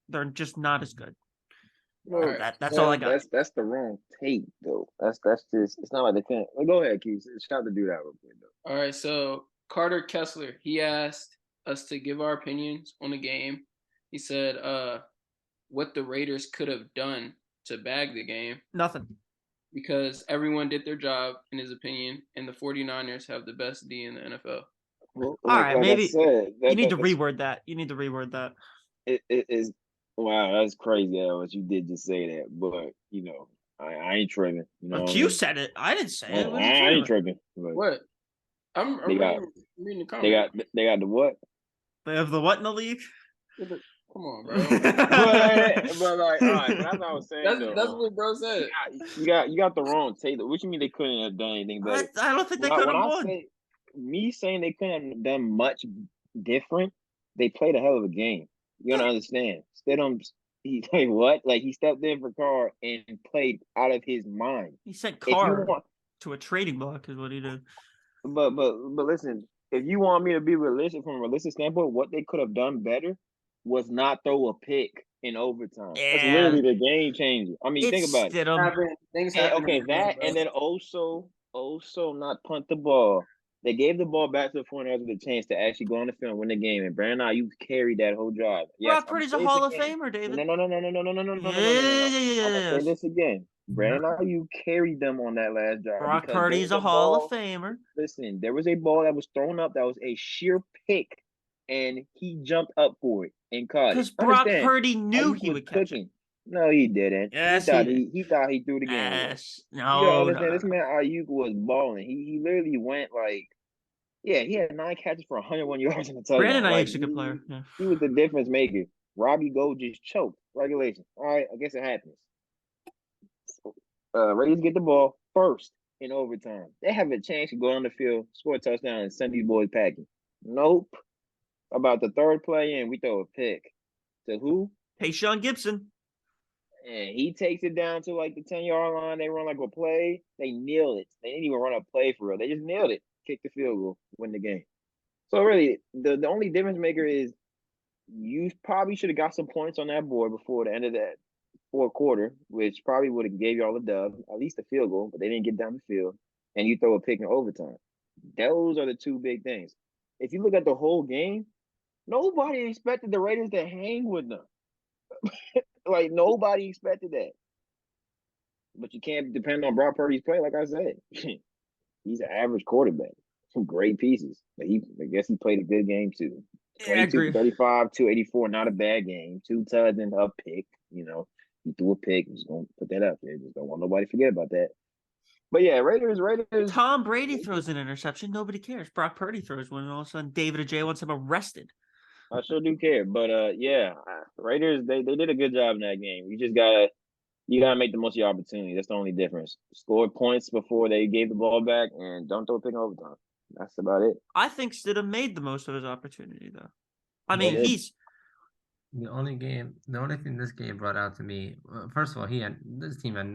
Speaker 1: they're just not as good.
Speaker 4: Well,
Speaker 3: All right.
Speaker 1: That's all I got.
Speaker 4: That's the wrong take though. That's just. It's not like they can't. Well, go ahead, Keith. Shout to do that real quick though.
Speaker 3: All right, so Carter Kessler, he asked us to give our opinions on the game. He said what the Raiders could have done to bag the game
Speaker 1: Nothing.
Speaker 3: because everyone did their job in his opinion, and the 49ers have the best D in the NFL.
Speaker 4: Well,
Speaker 1: All right,
Speaker 4: like
Speaker 1: maybe
Speaker 4: I said,
Speaker 1: you need to reword that. You need to reword that.
Speaker 4: it is. Wow, that's crazy what you did just say that. But I ain't tripping. You know
Speaker 1: Well,
Speaker 4: what I
Speaker 1: Q
Speaker 4: mean?
Speaker 1: said it. I didn't say it. What are
Speaker 4: I
Speaker 1: you
Speaker 4: ain't
Speaker 1: talking about?
Speaker 4: tripping. But
Speaker 3: What? I'm
Speaker 4: They got-
Speaker 3: reading the
Speaker 4: they
Speaker 3: comments.
Speaker 4: got the what?
Speaker 1: They have the what in the league?
Speaker 3: Come on, bro.
Speaker 4: But like, all right. But that's what I was saying.
Speaker 3: That's what bro said.
Speaker 4: You got the wrong take. What you mean they couldn't have done anything
Speaker 1: I
Speaker 4: better?
Speaker 1: don't think they
Speaker 4: When
Speaker 1: could
Speaker 4: when
Speaker 1: have
Speaker 4: I
Speaker 1: won.
Speaker 4: say me saying they couldn't have done much different, they played a hell of a game. You gotta understand. Stidham, he like what? Like he stepped in for Carr and played out of his mind.
Speaker 1: He sent
Speaker 4: If you
Speaker 1: Carr
Speaker 4: want,
Speaker 1: to a trading block is what he did.
Speaker 4: but listen, if you want me to be realistic from a realistic standpoint, what they could have done better was not throw a pick in overtime. That's
Speaker 1: Yeah.
Speaker 4: literally the game changer. I mean, think
Speaker 1: It's
Speaker 4: about it.
Speaker 1: Stidham.
Speaker 3: Things
Speaker 4: And,
Speaker 3: happen.
Speaker 4: okay,
Speaker 3: in the game,
Speaker 4: that
Speaker 3: bro.
Speaker 4: and then also not punt the ball. They gave the ball back to the 49ers with a chance to actually go on the field and win the game. And Brandon, you carried that whole drive. Yes,
Speaker 1: Brock
Speaker 4: I'm gonna
Speaker 1: Purdy's a
Speaker 4: say this
Speaker 1: Hall of
Speaker 4: again.
Speaker 1: Famer, David.
Speaker 4: No. I'm gonna say this again. Brandon, you carried them on that last drive
Speaker 1: Brock
Speaker 4: because there
Speaker 1: Purdy's
Speaker 4: was
Speaker 1: a Hall of
Speaker 4: ball.
Speaker 1: Famer.
Speaker 4: Listen, there was a ball that was thrown up that was a sheer pick, and he jumped up for it and caught it.
Speaker 1: Because Brock
Speaker 4: Understand?
Speaker 1: Purdy knew
Speaker 4: Ayuk
Speaker 1: he
Speaker 4: was
Speaker 1: would catch it.
Speaker 4: cooking. No, he didn't.
Speaker 1: Yes,
Speaker 4: he thought
Speaker 1: he
Speaker 4: he thought he threw the game away.
Speaker 1: Yes.
Speaker 4: You gotta
Speaker 1: No.
Speaker 4: understand, this man Ayuk was balling. He literally went like, yeah, he had 9 catches for 101 yards in the touchdown.
Speaker 1: Brandon
Speaker 4: Like,
Speaker 1: Ayuk's a good player. Yeah.
Speaker 4: he was the difference maker. Robbie Gold just choked. Regulation. All right, I guess it happens. Raiders get the ball first in overtime. They have a chance to go on the field, score a touchdown, and send these boys packing. Nope. About the third play in, we throw a pick. To who?
Speaker 1: Tayshaun Gibson.
Speaker 4: And he takes it down to like the 10-yard line. They run like a play. They nailed it. They didn't even run a play for real. They just nailed it. Kick the field goal, win the game. So really, the only difference maker is you probably should have got some points on that board before the end of that fourth quarter, which probably would have gave y'all a dub, at least a field goal, but they didn't get down the field. And you throw a pick in overtime. Those are the two big things. If you look at the whole game, nobody expected the Raiders to hang with them. Like, nobody expected that. But you can't depend on Brock Purdy's play, like I said. He's an average quarterback. Some great pieces. But I guess he played a good game too.
Speaker 1: Yeah, I
Speaker 4: 22
Speaker 1: agree.
Speaker 4: for 35, 284, not a bad game. 2 tuds and a pick. He threw a pick. Just gonna put that up there. Just don't want nobody to forget about that. But yeah, Raiders.
Speaker 1: Tom Brady throws an interception. Nobody cares. Brock Purdy throws one, and all of a sudden David Ajay wants him arrested.
Speaker 4: I sure do care. But Raiders, they did a good job in that game. You gotta make the most of your opportunity. That's the only difference. Score points before they gave the ball back, and don't throw a pick in overtime. That's about it.
Speaker 1: I think Stidham made the most of his opportunity, though. I
Speaker 4: They
Speaker 1: mean,
Speaker 4: did.
Speaker 2: The only thing this game brought out to me, first of all, this team had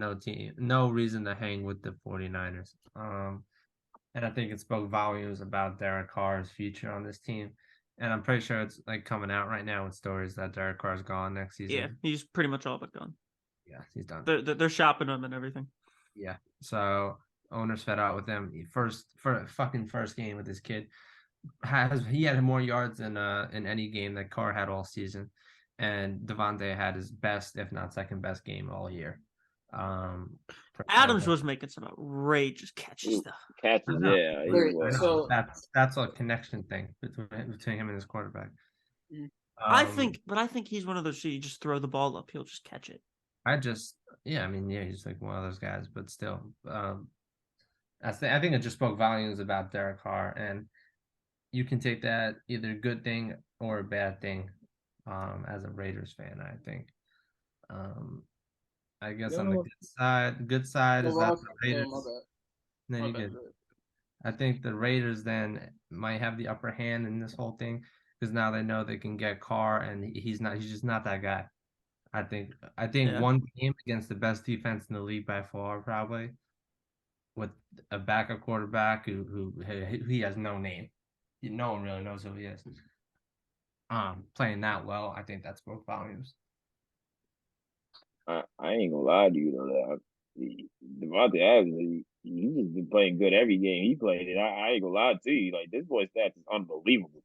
Speaker 2: no reason to hang with the 49ers. And I think it spoke volumes about Derek Carr's future on this team. And I'm pretty sure it's like coming out right now with stories that Derek Carr's gone next season.
Speaker 1: yeah, he's pretty much all but gone.
Speaker 2: Yeah, he's done.
Speaker 1: They're shopping him and everything.
Speaker 2: Yeah. So owners fed out with him. First game with this kid. He had more yards in any game that Carr had all season. And Devontae had his best, if not second best game all year.
Speaker 1: Adams was making some outrageous catches, though.
Speaker 4: Catches, yeah.
Speaker 3: So
Speaker 2: that's a connection thing between him and his quarterback.
Speaker 1: I think he's one of those. You just throw the ball up, he'll just catch it.
Speaker 2: He's like one of those guys, but still, I think it just spoke volumes about Derek Carr, and you can take that either a good thing or a bad thing. As a Raiders fan, I think. Um, I guess on the
Speaker 4: No,
Speaker 2: good side
Speaker 3: So
Speaker 2: is that
Speaker 3: Ross,
Speaker 2: the
Speaker 3: oh my
Speaker 2: Raiders.
Speaker 3: bad,
Speaker 2: No,
Speaker 3: my
Speaker 2: you
Speaker 3: bad.
Speaker 2: good. I think the Raiders then might have the upper hand in this whole thing because now they know they can get Carr, and he's just not that guy. I think
Speaker 1: Yeah.
Speaker 2: one game against the best defense in the league by far, probably with a backup quarterback who he has no name. No one really knows who he is. Playing that well, I think that's both volumes.
Speaker 4: I ain't gonna lie to you though. Devontae Adams, he just been playing good every game he played. And I ain't gonna lie to you, like this boy's stats is unbelievable.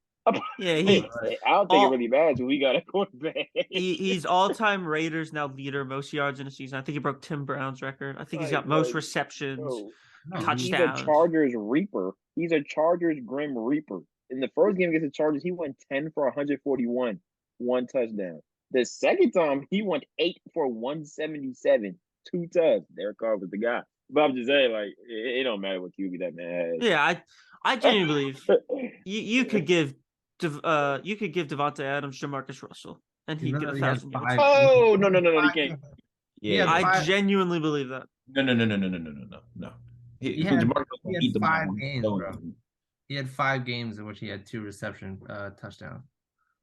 Speaker 1: Yeah,
Speaker 2: Like,
Speaker 4: I don't think it
Speaker 1: all
Speaker 4: really matters who we got at quarterback.
Speaker 1: he's all-time Raiders now leader, most yards in a season. I think he broke Tim Brown's record. I think he's got most receptions,
Speaker 4: Bro,
Speaker 2: no,
Speaker 4: he's a
Speaker 1: touchdowns.
Speaker 4: Chargers Reaper. He's a Chargers Grim Reaper. In the first game against the Chargers, he went 10 for 141, one touchdown. The second time, he went 8 for 177, two touchdowns. Derek Carr was the guy. But I'm just saying, like, it don't matter what QB that man
Speaker 1: Yeah, I
Speaker 4: has.
Speaker 1: genuinely believe you could give you could give Devontae Adams Jamarcus Russell and
Speaker 2: he
Speaker 1: he'd get
Speaker 2: literally had
Speaker 1: 1,000 yards.
Speaker 2: five.
Speaker 4: Oh, no, he
Speaker 2: Five
Speaker 4: can't.
Speaker 2: games. He
Speaker 5: Yeah,
Speaker 2: had
Speaker 1: I
Speaker 2: five.
Speaker 1: genuinely believe that.
Speaker 5: no.
Speaker 2: He
Speaker 5: For
Speaker 2: had
Speaker 5: Jamarcus
Speaker 2: he
Speaker 5: don't
Speaker 2: had
Speaker 5: eat the ball.
Speaker 2: 5 games, bro. He had 5 games in which he had 2 reception touchdowns.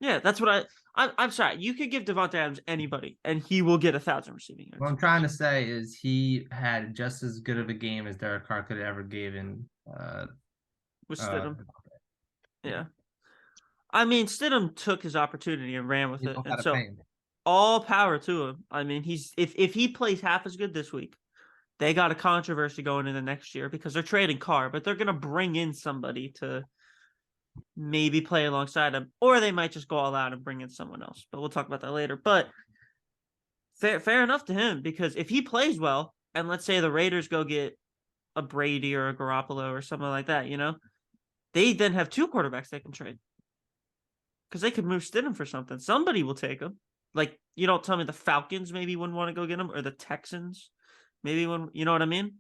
Speaker 1: Yeah, that's what I'm sorry. You could give Devontae Adams anybody, and he will get 1,000 receiving
Speaker 2: What
Speaker 1: yards.
Speaker 2: I'm trying to say is he had just as good of a game as Derek Carr could have ever given.
Speaker 1: With
Speaker 2: Uh,
Speaker 1: Stidham. Yeah. I mean, Stidham took his opportunity and ran with
Speaker 2: you
Speaker 1: it,
Speaker 2: don't
Speaker 1: and
Speaker 2: gotta
Speaker 1: so
Speaker 2: pay him.
Speaker 1: all power to him. I mean, he's if he plays half as good this week, they got a controversy going into next year because they're trading Carr, but they're gonna bring in somebody to maybe play alongside him, or they might just go all out and bring in someone else. But we'll talk about that later. But fair enough to him, because if he plays well, and let's say the Raiders go get a Brady or a Garoppolo or something like that, they then have 2 quarterbacks they can trade because they could move Stidham for something. Somebody will take him. Like, you don't tell me the Falcons maybe wouldn't want to go get him, or the Texans maybe when you know what I mean.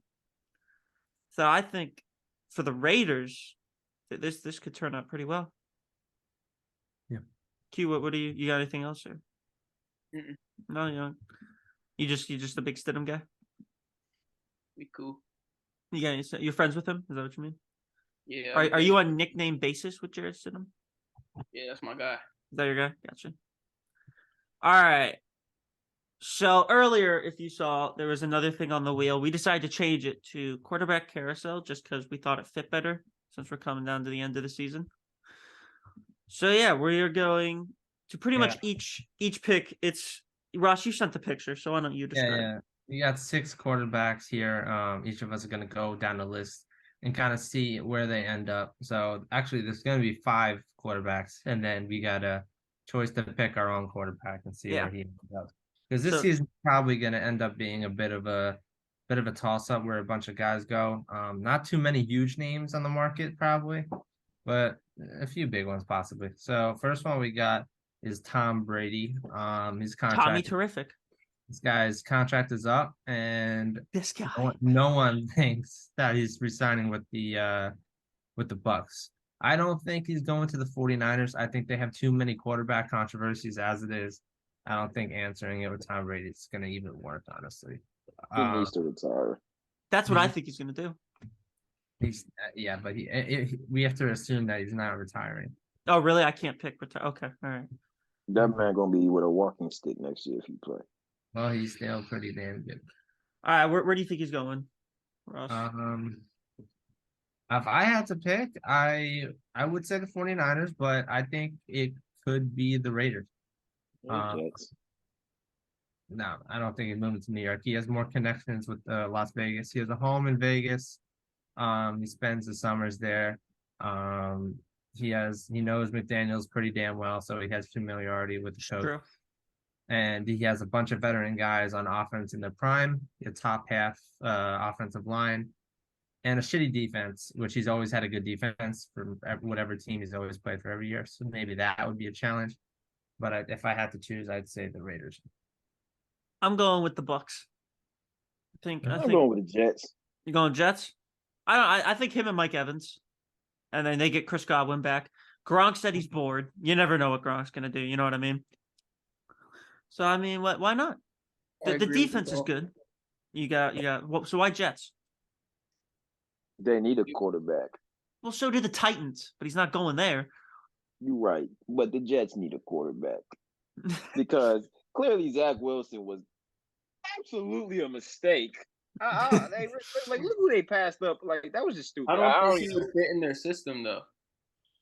Speaker 1: So I think for the Raiders, this could turn out pretty well.
Speaker 2: Yeah.
Speaker 1: Q, what do you got anything else here?
Speaker 3: Mm-mm.
Speaker 1: No, you just a big Stidham guy.
Speaker 3: We cool.
Speaker 1: You're friends with him? Is that what you mean?
Speaker 3: Yeah.
Speaker 1: Are you on nickname basis with Jared Stidham?
Speaker 3: Yeah, that's my guy.
Speaker 1: Is that your guy? Gotcha. All right. So earlier, if you saw, there was another thing on the wheel. We decided to change it to quarterback carousel just because we thought it fit better since we're coming down to the end of the season. So yeah, we're going to pretty much each pick. It's Ross, you sent the picture, so why don't you describe?
Speaker 2: Yeah. We got 6 quarterbacks here. Each of us are gonna go down the list and kind of see where they end up. So actually, there's gonna be 5 quarterbacks, and then we got a choice to pick our own quarterback and see where he ends up. Because this season's probably gonna end up being a bit of a toss up where a bunch of guys go. Not too many huge names on the market, probably, but a few big ones possibly. So first one we got is Tom Brady. His contract.
Speaker 1: Tommy Terrific.
Speaker 2: This guy's contract is up, and
Speaker 1: This guy.
Speaker 2: no one thinks that he's resigning with the Bucks. I don't think he's going to the 49ers. I think they have too many quarterback controversies as it is. I don't think answering it with Tom Brady is going to even work, honestly.
Speaker 4: He needs to retire.
Speaker 1: That's what I think he's going to do.
Speaker 2: But we have to assume that he's not retiring.
Speaker 1: Oh, really? I can't pick. Okay, all right.
Speaker 4: That man gonna be with a walking stick next year if he play.
Speaker 2: Well, he's still pretty damn good.
Speaker 1: All right, where do you think he's going, Ross?
Speaker 2: If I had to pick, I would say the 49ers, but I think it could be the Raiders.
Speaker 4: Jets.
Speaker 2: No, I don't think he's moving to New York. He has more connections with Las Vegas. He has a home in Vegas. He spends the summers there. He knows McDaniels pretty damn well, so he has familiarity with the coach.
Speaker 1: True.
Speaker 2: And he has a bunch of veteran guys on offense in their prime, the top half offensive line, and a shitty defense, which he's always had a good defense for whatever team he's always played for every year. So maybe that would be a challenge. But if I had to choose, I'd say the Raiders.
Speaker 1: I'm going with the Bucks. I think
Speaker 4: I'm going with the Jets.
Speaker 1: You're going Jets? I think him and Mike Evans, and then they get Chris Godwin back. Gronk said he's bored. You never know what Gronk's gonna do. You know what I mean? So I mean, why not?
Speaker 3: I
Speaker 1: The
Speaker 3: agree with
Speaker 1: defense is
Speaker 3: Paul.
Speaker 1: good. You got. Well, so why Jets?
Speaker 4: They need a quarterback.
Speaker 1: Well, so do the Titans, but he's not going there.
Speaker 4: You're right, but the Jets need a quarterback because clearly Zach Wilson was absolutely a mistake. They like look who they passed up. Like that was just stupid.
Speaker 3: I don't think he
Speaker 4: even
Speaker 3: would fit in their system though.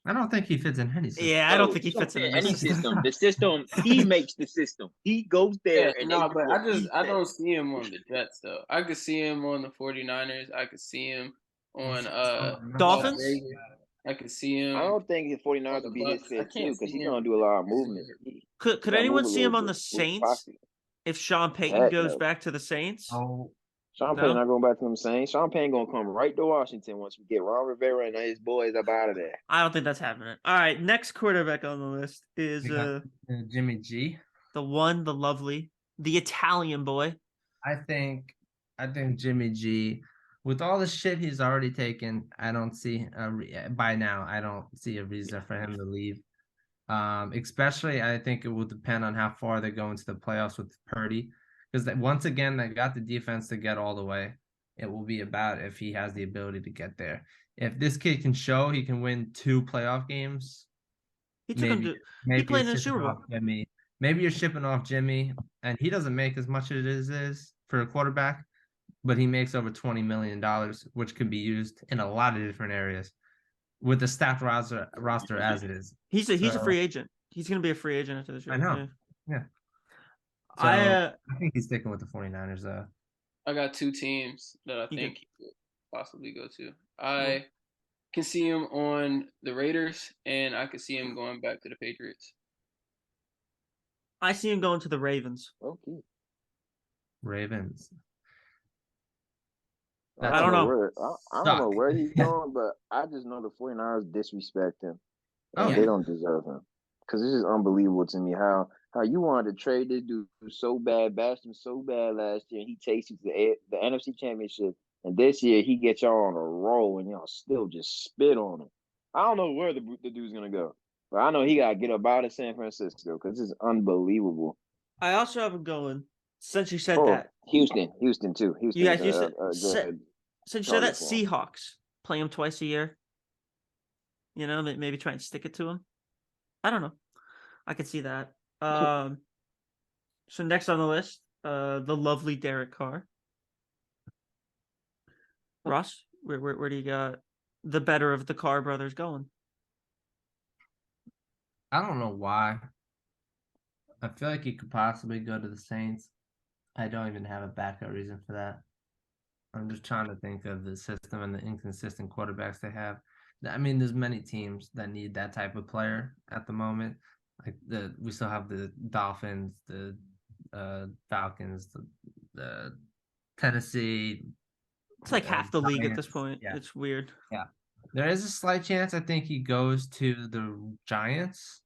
Speaker 2: I don't think he fits in any system.
Speaker 1: Yeah, I don't
Speaker 4: No,
Speaker 1: think he
Speaker 4: don't
Speaker 1: fits in
Speaker 4: fit
Speaker 1: any
Speaker 4: any
Speaker 1: system.
Speaker 4: system. The system he makes the system. He goes there
Speaker 3: Yeah,
Speaker 4: and
Speaker 3: no,
Speaker 4: they do
Speaker 3: but
Speaker 4: what
Speaker 3: I
Speaker 4: he
Speaker 3: don't
Speaker 4: says.
Speaker 3: see him on the Jets though. I could see him on the 49ers. I could see him on Las
Speaker 1: Dolphins?
Speaker 3: Vegas. I could see him
Speaker 4: I don't think the
Speaker 3: on
Speaker 4: 49ers
Speaker 3: the
Speaker 4: would be his
Speaker 3: Bucks. I
Speaker 4: fit too
Speaker 3: can't
Speaker 4: because
Speaker 3: see
Speaker 4: he's
Speaker 3: him.
Speaker 4: gonna do a lot of movement.
Speaker 1: Could
Speaker 4: gotta
Speaker 1: anyone
Speaker 4: move a
Speaker 1: see him
Speaker 4: little
Speaker 1: on the
Speaker 4: bit, move the
Speaker 1: Saints
Speaker 4: pocket.
Speaker 1: if Sean Payton
Speaker 4: Heck
Speaker 1: goes
Speaker 4: no.
Speaker 1: back to the Saints?
Speaker 2: Oh,
Speaker 4: Sean
Speaker 1: No?
Speaker 4: Payton not going back to them Saints. Sean Payton gonna come right to Washington once we get Ron Rivera and his boys up out of there.
Speaker 1: I don't think that's happening. All right, next quarterback on the list is
Speaker 2: we got Jimmy G.
Speaker 1: the one, the lovely, the Italian boy.
Speaker 2: I think Jimmy G, with all the shit he's already taken, I don't see by now. I don't see a reason for him to leave. Especially I think it will depend on how far they go into the playoffs with Purdy, because once again they got the defense to get all the way. It will be about if he has the ability to get there. If this kid can show he can win 2 playoff games,
Speaker 1: He took him to. He
Speaker 2: maybe
Speaker 1: played in
Speaker 2: you're
Speaker 1: the
Speaker 2: shipping
Speaker 1: Super Bowl.
Speaker 2: off Jimmy. Maybe you're shipping off Jimmy, and he doesn't make as much as it is for a quarterback, but he makes over $20 million, which could be used in a lot of different areas with the stacked roster as it is.
Speaker 1: He's a
Speaker 2: So,
Speaker 1: free agent. He's gonna be a free agent after this year.
Speaker 2: I know. Yeah. So
Speaker 1: I
Speaker 2: I think he's sticking with the 49ers though.
Speaker 3: I got 2 teams that I
Speaker 1: You
Speaker 3: think he could possibly go to. I can see him on the Raiders, and I could see him going back to the Patriots.
Speaker 1: I see him going to the Ravens.
Speaker 4: Okay.
Speaker 2: Ravens.
Speaker 1: I don't know.
Speaker 4: I don't know where he's going, but I just know the 49ers disrespect him.
Speaker 2: Oh,
Speaker 4: They
Speaker 2: yeah.
Speaker 4: don't deserve him. Because it's just unbelievable to me how you wanted to trade this dude so bad, bashed him so bad last year, and he takes you to the NFC Championship, and this year he gets y'all on a roll, and y'all still just spit on him. I don't know where the dude's going to go, but I know he got to get up out of San Francisco because it's unbelievable.
Speaker 1: I also have him going. Since you said
Speaker 4: Oh,
Speaker 1: that,
Speaker 4: Houston too. Houston.
Speaker 1: Yeah,
Speaker 4: is
Speaker 1: Houston.
Speaker 4: a good
Speaker 1: since you said that,
Speaker 4: target for him.
Speaker 1: Seahawks play him twice a year. You know, maybe try and stick it to him. I don't know. I could see that. So next on the list, the lovely Derek Carr. Ross, where do you got the better of the Carr brothers going?
Speaker 2: I don't know why. I feel like he could possibly go to the Saints. I don't even have a backup reason for that. I'm just trying to think of the system and the inconsistent quarterbacks they have. I mean, there's many teams that need that type of player at the moment. Like we still have the Dolphins, the Falcons, the Tennessee.
Speaker 1: It's like half the league at
Speaker 2: Giants.
Speaker 1: this point.
Speaker 2: Yeah.
Speaker 1: It's weird.
Speaker 2: Yeah. There is a slight chance I think he goes to the Giants.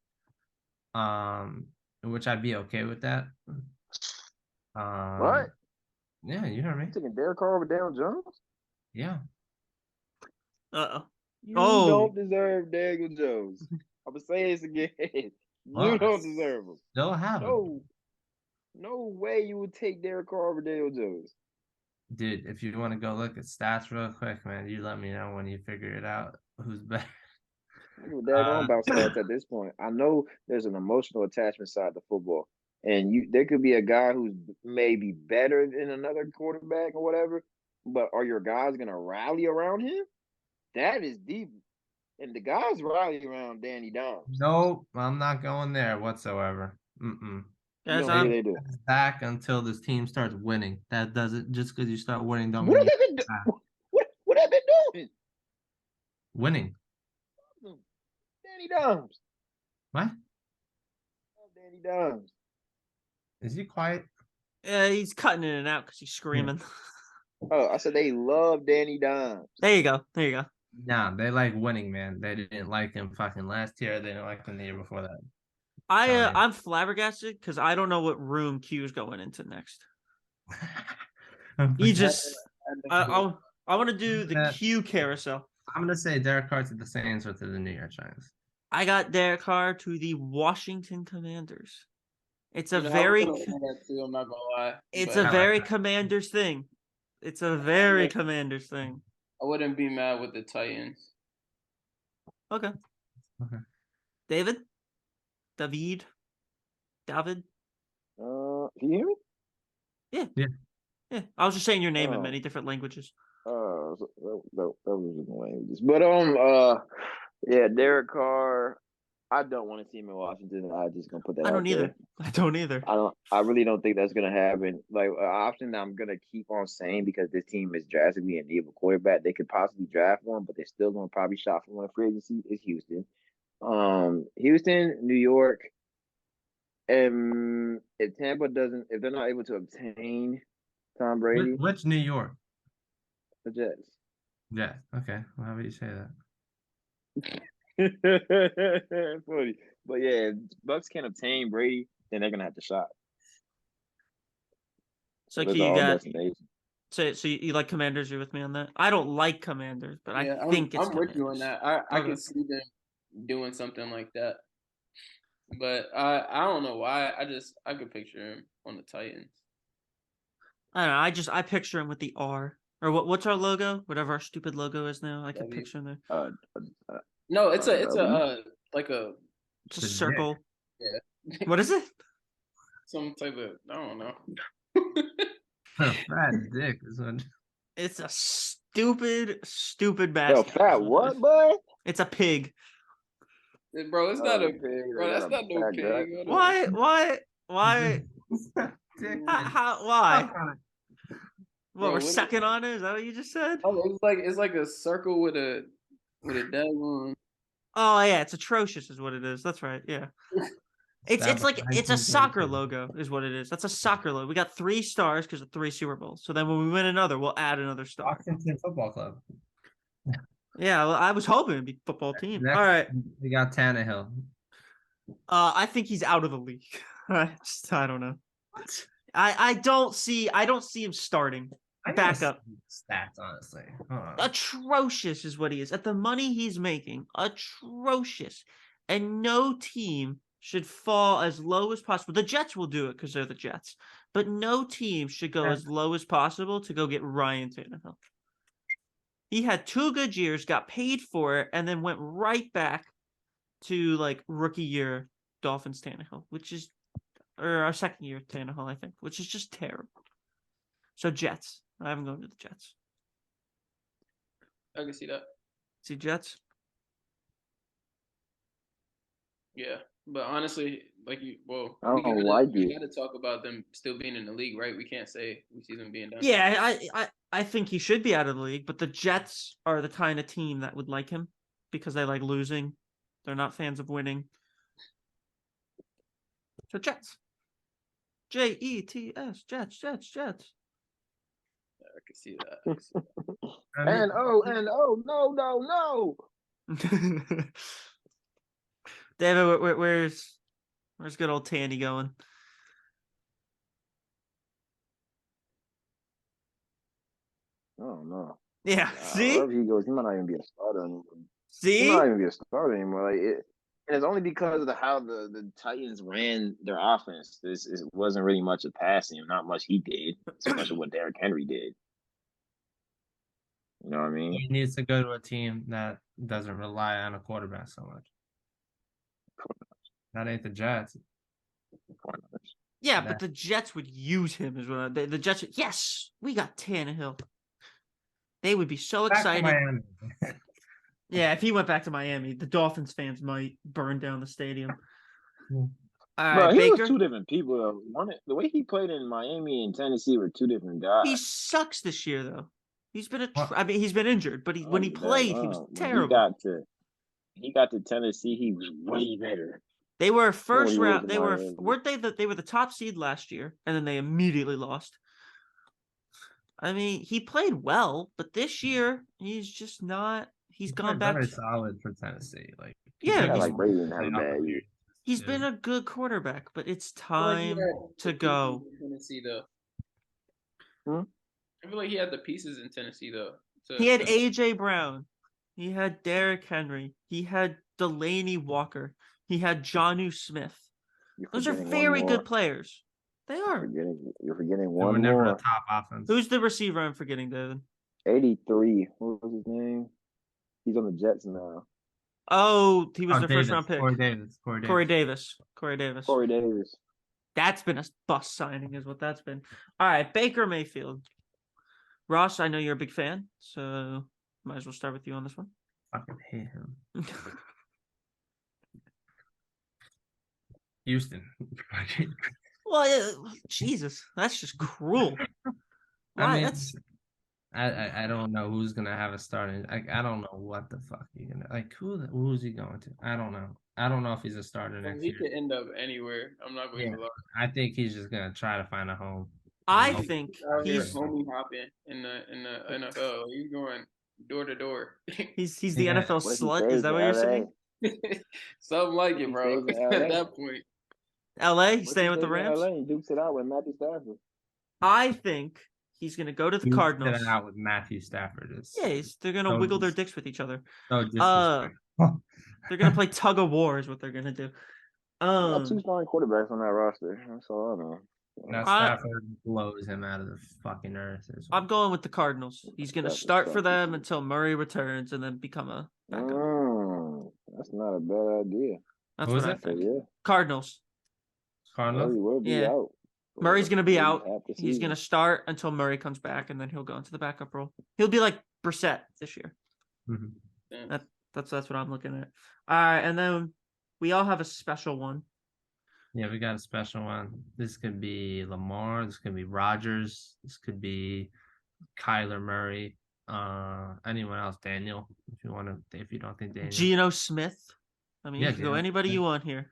Speaker 2: Which I'd be okay with that.
Speaker 4: What?
Speaker 2: Yeah, you heard me.
Speaker 4: You taking Derek Carr over Daniel Jones?
Speaker 2: Yeah.
Speaker 1: Uh-oh.
Speaker 4: You
Speaker 1: Oh.
Speaker 4: don't deserve Daniel Jones. I'm gonna say this again. You don't deserve him.
Speaker 2: Still have him.
Speaker 4: No way you would take Derek Carr over Daniel Jones.
Speaker 2: Dude, if you want to go look at stats real quick, man, you let me know when you figure it out who's better.
Speaker 4: I give a daggone about stats at this point. I know there's an emotional attachment side to football. And there could be a guy who's maybe better than another quarterback or whatever, but are your guys gonna rally around him? That is deep. And the guys rally around Danny Dimes.
Speaker 2: Nope, I'm not going there whatsoever.
Speaker 1: Guys,
Speaker 4: They do.
Speaker 2: Back until this team starts winning. That doesn't just because you start winning don't
Speaker 4: What
Speaker 2: mean
Speaker 4: have they been doing? What have they been doing?
Speaker 2: winning.
Speaker 4: Danny Dimes.
Speaker 2: What?
Speaker 4: Danny Dimes.
Speaker 2: Is he quiet?
Speaker 1: he's cutting in and out because he's screaming.
Speaker 4: Oh, I said they love Danny Dimes.
Speaker 1: There you go.
Speaker 2: Nah, they like winning, man. They didn't like him fucking last year. They didn't like him the year before that.
Speaker 1: I'm flabbergasted because I don't know what room Q is going into next. He just I I want to do the
Speaker 2: Yeah.
Speaker 1: Q carousel.
Speaker 2: I'm gonna say Derek Carr to the Saints or to the New York Giants.
Speaker 1: I got Derek Carr to the Washington Commanders. It's a
Speaker 3: I was
Speaker 1: very,
Speaker 3: gonna say that too, I'm not gonna lie.
Speaker 1: it's
Speaker 3: but
Speaker 1: a
Speaker 2: I like
Speaker 1: very
Speaker 2: that.
Speaker 1: Commanders thing. It's a very
Speaker 3: Yeah.
Speaker 1: Commanders thing.
Speaker 3: I wouldn't be mad with the Titans.
Speaker 1: Okay.
Speaker 2: Okay.
Speaker 1: David? David?
Speaker 4: Can you hear me?
Speaker 1: Yeah. I was just saying your name in
Speaker 4: Oh.
Speaker 1: many different languages.
Speaker 4: That was in the languages. But yeah, Derek Carr. I don't want to see him in Washington. I just gonna put that
Speaker 1: I
Speaker 4: out
Speaker 1: don't either.
Speaker 4: there.
Speaker 1: I don't either.
Speaker 4: I really don't think that's gonna happen. Like an option that I'm gonna keep on saying because this team is drastically in need of a quarterback. They could possibly draft one, but they're still gonna probably shop for one in free agency. Is Houston. Houston, New York, and if Tampa doesn't, if they're not able to obtain Tom Brady,
Speaker 2: Which New York?
Speaker 4: the Jets.
Speaker 2: Yeah. Okay. Well, how would you say that?
Speaker 4: Funny. But yeah, if Bucks can't obtain Brady, then they're gonna have to shop.
Speaker 1: So
Speaker 4: those
Speaker 1: Q,
Speaker 4: are
Speaker 1: you
Speaker 4: all
Speaker 1: got
Speaker 4: destinations.
Speaker 1: so you like Commanders? You're with me on that? I don't like Commanders, but
Speaker 3: Yeah,
Speaker 1: I think it's
Speaker 3: I'm with you on
Speaker 1: Commanders.
Speaker 3: that. I
Speaker 1: Okay.
Speaker 3: could see them doing something like that. But I don't know why. I could picture him on the Titans.
Speaker 1: I don't know. I picture him with the R or what's our logo? Whatever our stupid logo is now. I can
Speaker 3: W.
Speaker 1: picture him there.
Speaker 3: No, it's a
Speaker 4: W.
Speaker 3: like a
Speaker 1: It's a
Speaker 2: The dick.
Speaker 1: circle.
Speaker 3: Yeah.
Speaker 1: What is it?
Speaker 3: some type of I don't know.
Speaker 2: Fat dick is what.
Speaker 1: It's a stupid
Speaker 4: Yo,
Speaker 1: mascot.
Speaker 4: fat
Speaker 1: is
Speaker 4: what,
Speaker 1: it is.
Speaker 4: boy?
Speaker 1: It's a pig.
Speaker 3: Bro, it's not a
Speaker 4: Pig.
Speaker 3: bro. That's not no
Speaker 4: Fat
Speaker 3: pig.
Speaker 4: gut.
Speaker 3: Hold on.
Speaker 1: Why?
Speaker 2: Dick.
Speaker 1: Why? What,
Speaker 3: Bro,
Speaker 1: we're
Speaker 3: what is
Speaker 1: sucking
Speaker 3: it?
Speaker 1: on it? Is that what you just said?
Speaker 3: Oh, it's like a circle with a daggone.
Speaker 1: Oh yeah, it's atrocious, is what it is. That's right. Yeah. It's like it's a soccer logo, is what it is. That's a soccer logo. We got 3 stars because of 3 Super Bowls. So then when we win another, we'll add another star.
Speaker 2: Washington Football Club.
Speaker 1: Yeah, well, I was hoping it'd be football team.
Speaker 2: Next,
Speaker 1: All right.
Speaker 2: we got Tannehill.
Speaker 1: I think he's out of the league. I don't know. I don't see him starting. Back up.
Speaker 2: Stats, honestly. Hold on.
Speaker 1: Atrocious is what he is. At the money he's making, atrocious. And no team should fall as low as possible. The Jets will do it because they're the Jets. But no team should go as low as possible to go get Ryan Tannehill. He had 2 good years, got paid for it, and then went right back to like rookie year Dolphins Tannehill, which is, or our second year Tannehill, I think, which is just terrible. So Jets. I'm going to the Jets.
Speaker 3: I can see that.
Speaker 1: See Jets?
Speaker 3: Yeah, but honestly, like
Speaker 4: I don't like
Speaker 3: we
Speaker 4: it.
Speaker 3: gotta talk about them still being in the league, right? We can't say we see them being done.
Speaker 1: Yeah, I think he should be out of the league, but the Jets are the kind of team that would like him because they like losing. They're not fans of winning. So Jets. Jets. Jets.
Speaker 3: I can see that.
Speaker 4: And no.
Speaker 1: David, where's good old Tanny going?
Speaker 4: Oh no.
Speaker 1: Yeah, see?
Speaker 4: Wherever he goes, he might not even be a starter anymore.
Speaker 1: See?
Speaker 4: He might not even be a starter anymore. Like and it's only because of how the Titans ran their offense. It wasn't really much of passing, not much he did, especially what Derrick Henry did. You know what I mean?
Speaker 2: He needs to go to a team that doesn't rely on a quarterback so much. That ain't the Jets.
Speaker 1: Yeah, but the Jets would use him as well. The Jets, yes, we got Tannehill. They would be so excited.
Speaker 2: Miami.
Speaker 1: Yeah, if he went back to Miami, the Dolphins fans might burn down the stadium. All right,
Speaker 4: Bro, he
Speaker 1: Baker.
Speaker 4: was 2 different people though. The way he played in Miami and Tennessee were 2 different guys.
Speaker 1: He sucks this year though. He's been he's been injured, but when he played, he was
Speaker 4: When
Speaker 1: terrible.
Speaker 4: He got to Tennessee, he was way better.
Speaker 1: They were first round. They were
Speaker 4: Miami.
Speaker 1: weren't they that they were the top seed last year, and then they immediately lost. I mean, he played well, but this year he's just not. He's gone back.
Speaker 2: Very solid for Tennessee. Like
Speaker 1: Yeah,
Speaker 4: like Brady didn't have a bad year.
Speaker 1: He's been a good quarterback, but it's time to go.
Speaker 3: Tennessee though.
Speaker 4: Hmm?
Speaker 3: I feel like he had the pieces in Tennessee though
Speaker 1: He had AJ Brown. He had Derrick Henry. He had Delaney Walker. He had Jonnu Smith. Those are very good players. They are.
Speaker 4: You're forgetting
Speaker 2: They were
Speaker 4: one
Speaker 2: never
Speaker 4: more.
Speaker 2: a top offense.
Speaker 1: Who's the receiver I'm forgetting, David?
Speaker 4: 83. What was his name? He's on the Jets now.
Speaker 1: Oh, he was their
Speaker 2: Davis,
Speaker 1: first round pick.
Speaker 2: Corey Davis.
Speaker 1: Corey Davis.
Speaker 4: Corey Davis.
Speaker 1: That's been a bust signing, is what that's been. All right, Baker Mayfield. Ross, I know you're a big fan, so might as well start with you on this one.
Speaker 2: Fucking hate him. Houston.
Speaker 1: Well, Jesus, that's just cruel. Why?
Speaker 2: I mean,
Speaker 1: That's
Speaker 2: I don't know who's gonna have a starting. I don't know what the fuck he's gonna like. Who's he going to? I don't know. I don't know if he's a starter next
Speaker 3: He
Speaker 2: year.
Speaker 3: could end up anywhere. I'm not going to lie.
Speaker 2: I think he's just gonna try to find a home.
Speaker 1: I think
Speaker 3: Out here
Speaker 1: he's
Speaker 3: homie hopping in the NFL. He's going door to door.
Speaker 1: he's the
Speaker 2: Yeah.
Speaker 1: NFL
Speaker 4: What if he
Speaker 1: slut.
Speaker 4: stays
Speaker 1: Is that
Speaker 4: in
Speaker 1: what you're
Speaker 4: LA?
Speaker 1: saying?
Speaker 3: Something like it,
Speaker 4: He
Speaker 3: bro.
Speaker 4: stays in LA.
Speaker 3: At that point,
Speaker 1: LA, he's
Speaker 4: What if
Speaker 1: staying
Speaker 4: he
Speaker 1: with the
Speaker 4: stays in
Speaker 1: Rams.
Speaker 4: LA and dukes it out with Matthew Stafford?
Speaker 1: I think he's gonna go to the Cardinals.
Speaker 2: Out with Matthew Stafford.
Speaker 1: Yeah, they're gonna
Speaker 2: So
Speaker 1: wiggle their
Speaker 2: dis-
Speaker 1: dicks with each other.
Speaker 2: So disrespectful.
Speaker 1: They're gonna play tug of war, is what they're gonna do.
Speaker 4: Got two starting quarterbacks on that roster. That's all I know.
Speaker 2: Now
Speaker 1: I-
Speaker 2: Stafford blows him out of the fucking earth.
Speaker 1: I'm going with the Cardinals. He's gonna
Speaker 4: That's
Speaker 1: start for
Speaker 4: what's up.
Speaker 1: them until Murray returns, and then become a backup.
Speaker 4: That's not a bad idea.
Speaker 1: That's
Speaker 2: Who
Speaker 1: what
Speaker 2: is
Speaker 1: I
Speaker 2: it?
Speaker 4: So,
Speaker 1: think.
Speaker 4: yeah,
Speaker 1: Cardinals.
Speaker 2: Cardinals.
Speaker 4: Murray will be
Speaker 1: Yeah.
Speaker 4: out.
Speaker 1: Murray's gonna be
Speaker 4: Maybe
Speaker 1: out.
Speaker 4: half the
Speaker 1: He's
Speaker 4: season.
Speaker 1: gonna start until Murray comes back, and then he'll go into the backup role. He'll be like Brissett this year.
Speaker 2: Mhm.
Speaker 1: That's what I'm looking at. All right, and then we all have a special one.
Speaker 2: Yeah, we got a special one. This could be Lamar. This could be Rodgers. This could be Kyler Murray. Anyone else? Daniel, if you want to. If you don't think Daniel.
Speaker 1: Geno Smith. I mean,
Speaker 2: Yeah,
Speaker 1: you can go
Speaker 2: Geno
Speaker 1: anybody
Speaker 2: Smith.
Speaker 1: you want here.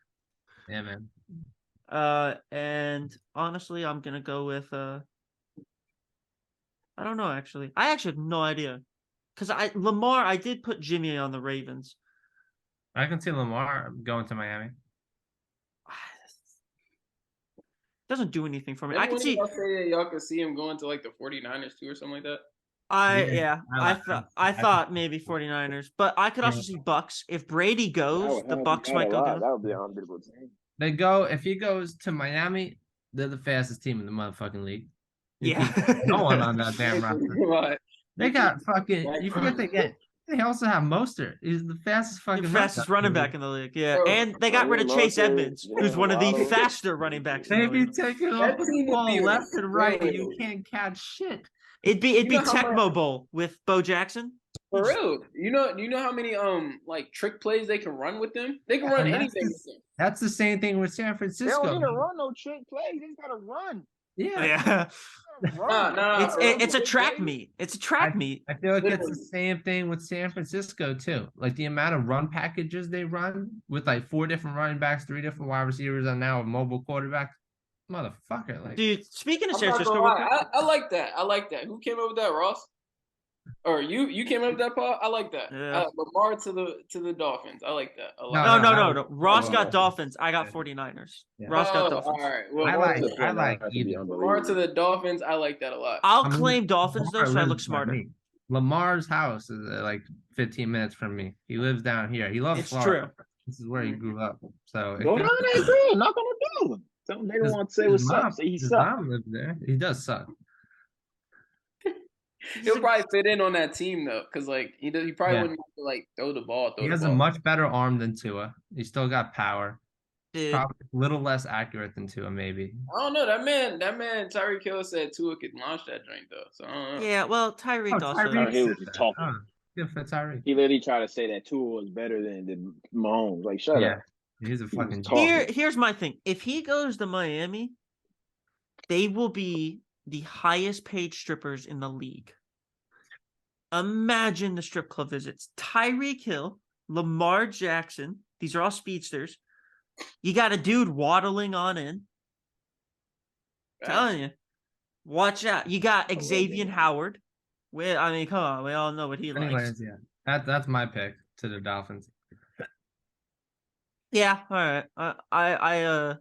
Speaker 2: Yeah, man.
Speaker 1: And honestly, I'm gonna go with I don't know actually. I actually have no idea. Because Lamar, I did put Jimmy on the Ravens.
Speaker 2: I can see Lamar going to Miami.
Speaker 1: Doesn't do anything for me.
Speaker 3: Didn't
Speaker 1: I can
Speaker 3: one of
Speaker 1: see
Speaker 3: y'all say that y'all could see him going to like the 49ers too or something like that.
Speaker 2: Yeah,
Speaker 1: I thought maybe 49ers, but I could also see Bucks. If Brady goes, the Bucks might go get him.
Speaker 4: That would be an unbeatable team.
Speaker 2: They go if he goes to Miami. They're the fastest team in the motherfucking league. You
Speaker 1: Yeah.
Speaker 2: keep no one on that damn roster.
Speaker 3: Right.
Speaker 2: They got fucking. You forget they get. They also have Mostert. He's the fastest fucking.
Speaker 1: The fastest running back in the league, yeah.
Speaker 3: Bro,
Speaker 1: And they got rid of Chase Edmonds, who's one of the
Speaker 4: Waddle.
Speaker 1: faster running backs in
Speaker 2: They
Speaker 1: the
Speaker 2: be
Speaker 1: league.
Speaker 2: taking
Speaker 3: That
Speaker 2: off the
Speaker 3: team would
Speaker 2: ball
Speaker 3: be
Speaker 2: left and right, and you
Speaker 3: ridiculous.
Speaker 2: can't catch shit.
Speaker 1: It'd be
Speaker 3: You know
Speaker 1: the
Speaker 3: how
Speaker 1: Tecmo Bowl with Bo Jackson.
Speaker 3: For real. You know how many like trick plays they can run with them? They can run
Speaker 2: And that's
Speaker 3: anything
Speaker 2: just-
Speaker 3: with them.
Speaker 2: That's the same thing with San
Speaker 4: They
Speaker 2: Francisco.
Speaker 4: don't need to run no trick plays. They just gotta run.
Speaker 2: Yeah,
Speaker 1: Yeah.
Speaker 3: Nah,
Speaker 1: It's a track meet. It's a track meet.
Speaker 2: I feel like it's the
Speaker 3: Literally.
Speaker 2: same thing with San Francisco too. Like the amount of run packages they run with like 4 different running backs, 3 different wide receivers, and now a mobile quarterback. Motherfucker, like
Speaker 1: Dude, speaking of
Speaker 3: I'm
Speaker 1: San
Speaker 3: not
Speaker 1: Francisco,
Speaker 3: gonna
Speaker 1: real
Speaker 3: lie.
Speaker 1: quick,
Speaker 3: I like that. I like that. Who came up with that, Ross? Or you came up with that, Paul? I like that.
Speaker 1: Yeah.
Speaker 3: Lamar to the Dolphins. I like that a
Speaker 2: No,
Speaker 3: lot.
Speaker 1: no. Ross
Speaker 2: Oh,
Speaker 1: got
Speaker 2: yeah.
Speaker 1: Dolphins. I got
Speaker 2: Yeah.
Speaker 1: 49ers.
Speaker 2: Yeah.
Speaker 1: Ross got
Speaker 3: All
Speaker 1: Dolphins.
Speaker 3: right. Well,
Speaker 2: I like either.
Speaker 3: Lamar to the Dolphins. I like that a lot.
Speaker 1: I'll
Speaker 2: I mean,
Speaker 1: claim Dolphins though,
Speaker 2: Lamar
Speaker 1: so I look
Speaker 2: lives by
Speaker 1: smarter.
Speaker 2: me. Lamar's house is like 15 minutes from me. He lives down here. He loves
Speaker 1: It's
Speaker 2: Florida.
Speaker 1: true.
Speaker 2: This is where he grew up. So
Speaker 4: Go down there, good. Knock on the door. Something they don't want to say what's up. Say he
Speaker 2: his
Speaker 4: sucks.
Speaker 2: mom lives there. He does suck.
Speaker 3: He'll probably fit in on that team though, because like he probably
Speaker 2: Yeah.
Speaker 3: wouldn't have to like throw the ball.
Speaker 2: He has a much better arm than Tua. He's still got power.
Speaker 1: Dude,
Speaker 2: Probably a little less accurate than Tua, maybe.
Speaker 3: I don't know. That man, Tyreek Hill said Tua could launch that drink though. So I don't know.
Speaker 1: yeah, well, Tyreek also.
Speaker 4: Tyreek Hill was just talking.
Speaker 2: Oh, good for Tyreek.
Speaker 4: He literally tried to say that Tua was better than Mahomes. Like, shut
Speaker 2: Yeah.
Speaker 4: up.
Speaker 2: He's a fucking
Speaker 4: talking.
Speaker 1: Here's my thing. If he goes to Miami, they will be the highest paid strippers in the league. Imagine the strip club visits. Tyreek Hill, Lamar Jackson. These are all speedsters. You got a dude waddling on in. Telling you. Watch out. You got Xavier Howard. I mean, come on. We all know what he likes.
Speaker 2: Anyways, yeah. That's my pick to the Dolphins.
Speaker 1: Yeah, all right. I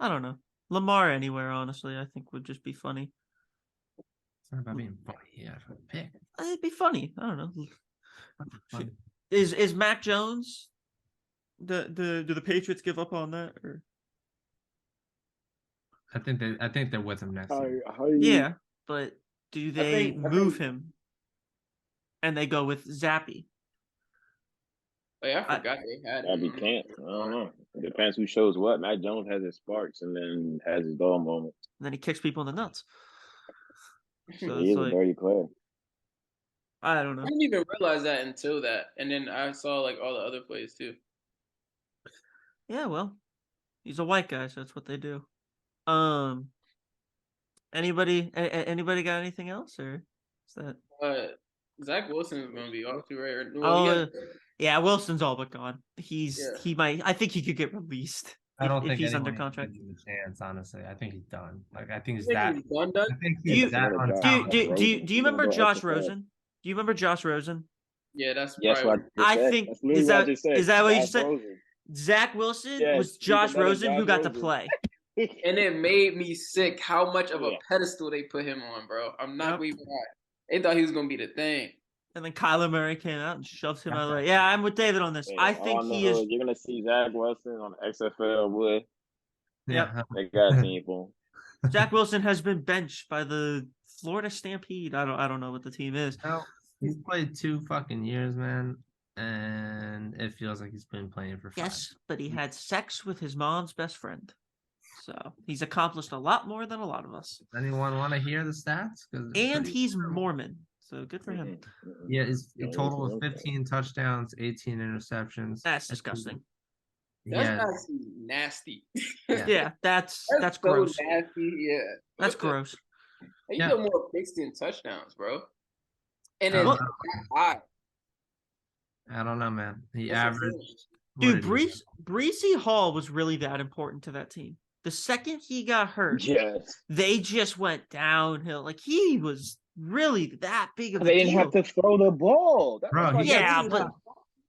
Speaker 1: don't know. Lamar anywhere, honestly, I think would just be funny.
Speaker 2: It's not about being funny. Yeah, pick.
Speaker 1: It'd be funny. I don't know.
Speaker 2: Funny.
Speaker 1: Is Mac Jones? Do the Patriots give up on that? Or
Speaker 2: I think they're with him next year.
Speaker 1: yeah, but do they
Speaker 4: I
Speaker 1: move
Speaker 4: think-
Speaker 1: him? And they go with Zappy.
Speaker 3: Oh, yeah, I forgot they had
Speaker 4: That'd be
Speaker 3: him.
Speaker 4: can't. I don't know. It depends who shows what. Mac Jones has his sparks and then has his dull moments.
Speaker 1: And then he kicks people in the nuts. So
Speaker 4: He
Speaker 1: it's
Speaker 4: is a
Speaker 1: like,
Speaker 4: dirty player.
Speaker 1: I don't
Speaker 3: I
Speaker 1: know.
Speaker 3: didn't even realize that until that, and then I saw like all the other plays too.
Speaker 1: Yeah, well, he's a white guy, so that's what they do. Anybody got anything else, or is that?
Speaker 3: Zach Wilson is going to be off too, right?
Speaker 1: Oh, yeah, Wilson's all but gone. He
Speaker 3: Yeah.
Speaker 1: might. I think he could get released
Speaker 2: I don't
Speaker 1: if
Speaker 2: think
Speaker 1: he's under
Speaker 2: anyone
Speaker 1: contract.
Speaker 2: gives him a chance. Honestly, I think he's done. Like I think he's
Speaker 3: I think
Speaker 2: that.
Speaker 3: he's done.
Speaker 2: I think
Speaker 1: Do you-
Speaker 2: he's that
Speaker 4: Do you-
Speaker 2: untalented.
Speaker 1: Do you remember Josh Rosen? Do you remember Josh Rosen?
Speaker 3: Yeah, that's
Speaker 4: Yes,
Speaker 3: probably.
Speaker 4: what I
Speaker 1: I
Speaker 4: said.
Speaker 1: think
Speaker 4: That's literally
Speaker 1: is
Speaker 4: what I
Speaker 1: that
Speaker 4: just said.
Speaker 1: is that what you
Speaker 4: Josh
Speaker 1: said?
Speaker 4: Rosen.
Speaker 1: Zach Wilson
Speaker 4: Yes,
Speaker 1: was
Speaker 4: he's a
Speaker 1: Josh
Speaker 4: better
Speaker 1: Rosen who
Speaker 4: Josh
Speaker 1: got to
Speaker 4: Rosen.
Speaker 1: play.
Speaker 3: And it made me sick how much of a
Speaker 4: Yeah.
Speaker 3: pedestal they put him on, bro. I'm not
Speaker 1: Yep.
Speaker 3: going to lie. They thought he was going to be the thing.
Speaker 1: And then Kyler Murray came out and shoves him out of the way. Yeah, I'm with David on this.
Speaker 4: Hey,
Speaker 1: I
Speaker 4: all
Speaker 1: think
Speaker 4: in the
Speaker 1: he is.
Speaker 4: hood, you're gonna see Zach Wilson on the XFL. Boy,
Speaker 2: Yeah.
Speaker 4: they got a team for him.
Speaker 1: Zach Wilson has been benched by the Florida Stampede. I don't know what the team is.
Speaker 2: No, he's played 2 fucking years, man, and it feels like he's been playing for 5.
Speaker 1: Yes, but he had sex with his mom's best friend. So he's accomplished a lot more than a lot of us.
Speaker 2: Does anyone want to hear the stats? 'Cause it's
Speaker 1: And
Speaker 2: pretty
Speaker 1: he's
Speaker 2: terrible.
Speaker 1: Mormon. So good for him.
Speaker 2: Yeah, his
Speaker 4: Yeah,
Speaker 2: total
Speaker 4: he's
Speaker 2: of 15 touchdowns, 18 interceptions.
Speaker 1: That's disgusting.
Speaker 3: That's
Speaker 2: Yeah,
Speaker 3: nasty.
Speaker 1: Yeah, that's
Speaker 3: so
Speaker 1: gross.
Speaker 3: nasty. Yeah.
Speaker 1: That's
Speaker 3: What the-
Speaker 1: gross.
Speaker 3: He
Speaker 2: Yeah.
Speaker 3: got more picks than touchdowns, bro. And
Speaker 2: I
Speaker 3: it's
Speaker 2: don't
Speaker 3: that
Speaker 2: know.
Speaker 3: high.
Speaker 2: I don't know, man. He
Speaker 3: That's insane.
Speaker 2: averaged.
Speaker 1: Dude,
Speaker 2: what did he
Speaker 1: Breesy Hall was really that important to that team. The second he got hurt,
Speaker 4: Yes,
Speaker 1: they just went downhill. Like he was really that big of a
Speaker 4: they didn't
Speaker 1: deal.
Speaker 4: have to throw the ball.
Speaker 2: Bro, he
Speaker 1: Yeah,
Speaker 2: got-
Speaker 1: but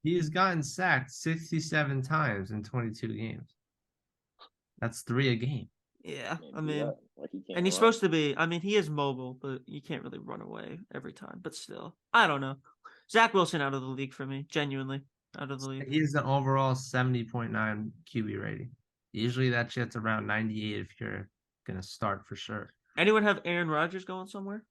Speaker 2: He's gotten sacked 67 times in 22 games. That's 3 a game.
Speaker 1: yeah,
Speaker 4: Can't
Speaker 1: I
Speaker 4: do
Speaker 1: mean,
Speaker 4: that. Like, he can't
Speaker 1: and he's
Speaker 4: run.
Speaker 1: supposed to be. I mean, he is mobile, but you can't really run away every time. But still, I don't know. Zach Wilson out of the league for me, genuinely out of the league.
Speaker 2: He's an overall 70.9 QB rating. Usually that shit's around 98 if you're gonna start for sure.
Speaker 1: Anyone have Aaron Rodgers going somewhere?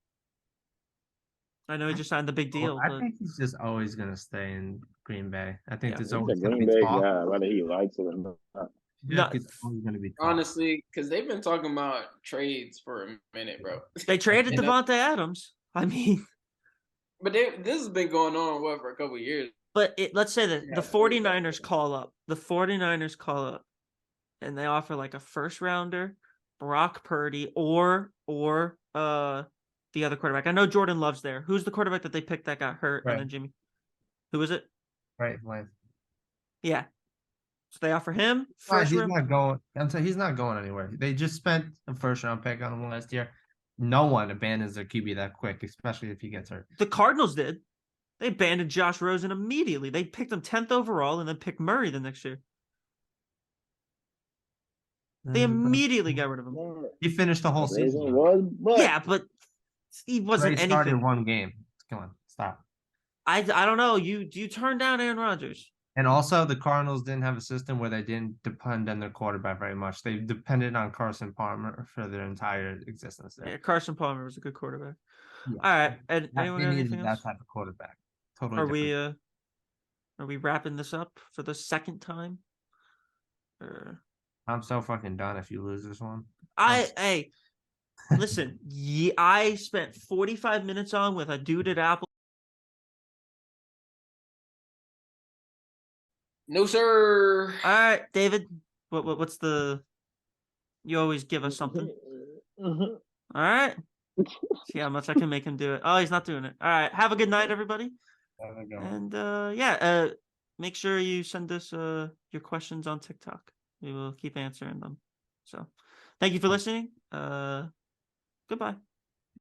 Speaker 1: I know he just signed the big deal,
Speaker 2: Well, I
Speaker 1: but
Speaker 2: think he's just always gonna stay in Green Bay. I think
Speaker 1: Yeah.
Speaker 2: there's
Speaker 4: He's a
Speaker 2: always gonna
Speaker 4: Green
Speaker 2: be
Speaker 4: Bay
Speaker 2: talk.
Speaker 4: guy, whether he likes it or not.
Speaker 2: I feel
Speaker 1: No.
Speaker 2: like it's always gonna be talk.
Speaker 3: Honestly, because they've been talking about trades for a minute, bro.
Speaker 1: they traded
Speaker 3: And
Speaker 1: Devontae Adams. I mean,
Speaker 3: But this has been going on for a couple of years.
Speaker 1: but let's say that
Speaker 3: Yeah,
Speaker 1: the 49ers call up. The 49ers call up and they offer like a first rounder, Brock Purdy, or the other quarterback. I know Jordan Love's there. Who's the quarterback that they picked that got hurt?
Speaker 2: Right.
Speaker 1: And then Jimmy. Who is it?
Speaker 2: Right, like
Speaker 1: Yeah. So they offer him
Speaker 2: Fine,
Speaker 1: first
Speaker 2: he's
Speaker 1: round.
Speaker 2: not going. I'm saying he's not going anywhere. They just spent a first round pick on him last year. No one abandons their QB that quick, especially if he gets hurt.
Speaker 1: The Cardinals did. They abandoned Josh Rosen immediately. They picked him 10th overall and then picked Murray the next year. They immediately got rid of him.
Speaker 2: He finished the whole
Speaker 4: Rosen
Speaker 2: season.
Speaker 4: was, but
Speaker 1: Yeah, but he wasn't
Speaker 2: He started
Speaker 1: anything.
Speaker 2: 1 game. Come on, stop.
Speaker 1: I don't know. You turn down Aaron Rodgers.
Speaker 2: And also, the Cardinals didn't have a system where they didn't depend on their quarterback very much. They depended on Carson Palmer for their entire existence. There.
Speaker 1: Yeah, Carson Palmer was a good quarterback.
Speaker 2: Yeah.
Speaker 1: All right. And
Speaker 2: They
Speaker 1: anyone got
Speaker 2: needed
Speaker 1: anything
Speaker 2: that
Speaker 1: else?
Speaker 2: type of quarterback. Totally.
Speaker 1: Are we wrapping this up for the second time? Or
Speaker 2: I'm so fucking done if you lose this one.
Speaker 1: hey, listen, I spent 45 minutes on with a dude at Apple.
Speaker 3: No, sir.
Speaker 1: All right, David. What's the? You always give us something.
Speaker 4: Mhm.
Speaker 1: All right. See how much I can make him do it. Oh, he's not doing it. All right. Have a good night, everybody.
Speaker 2: There we go.
Speaker 1: And make sure you send us your questions on TikTok. We will keep answering them. So, thank you for listening. Goodbye.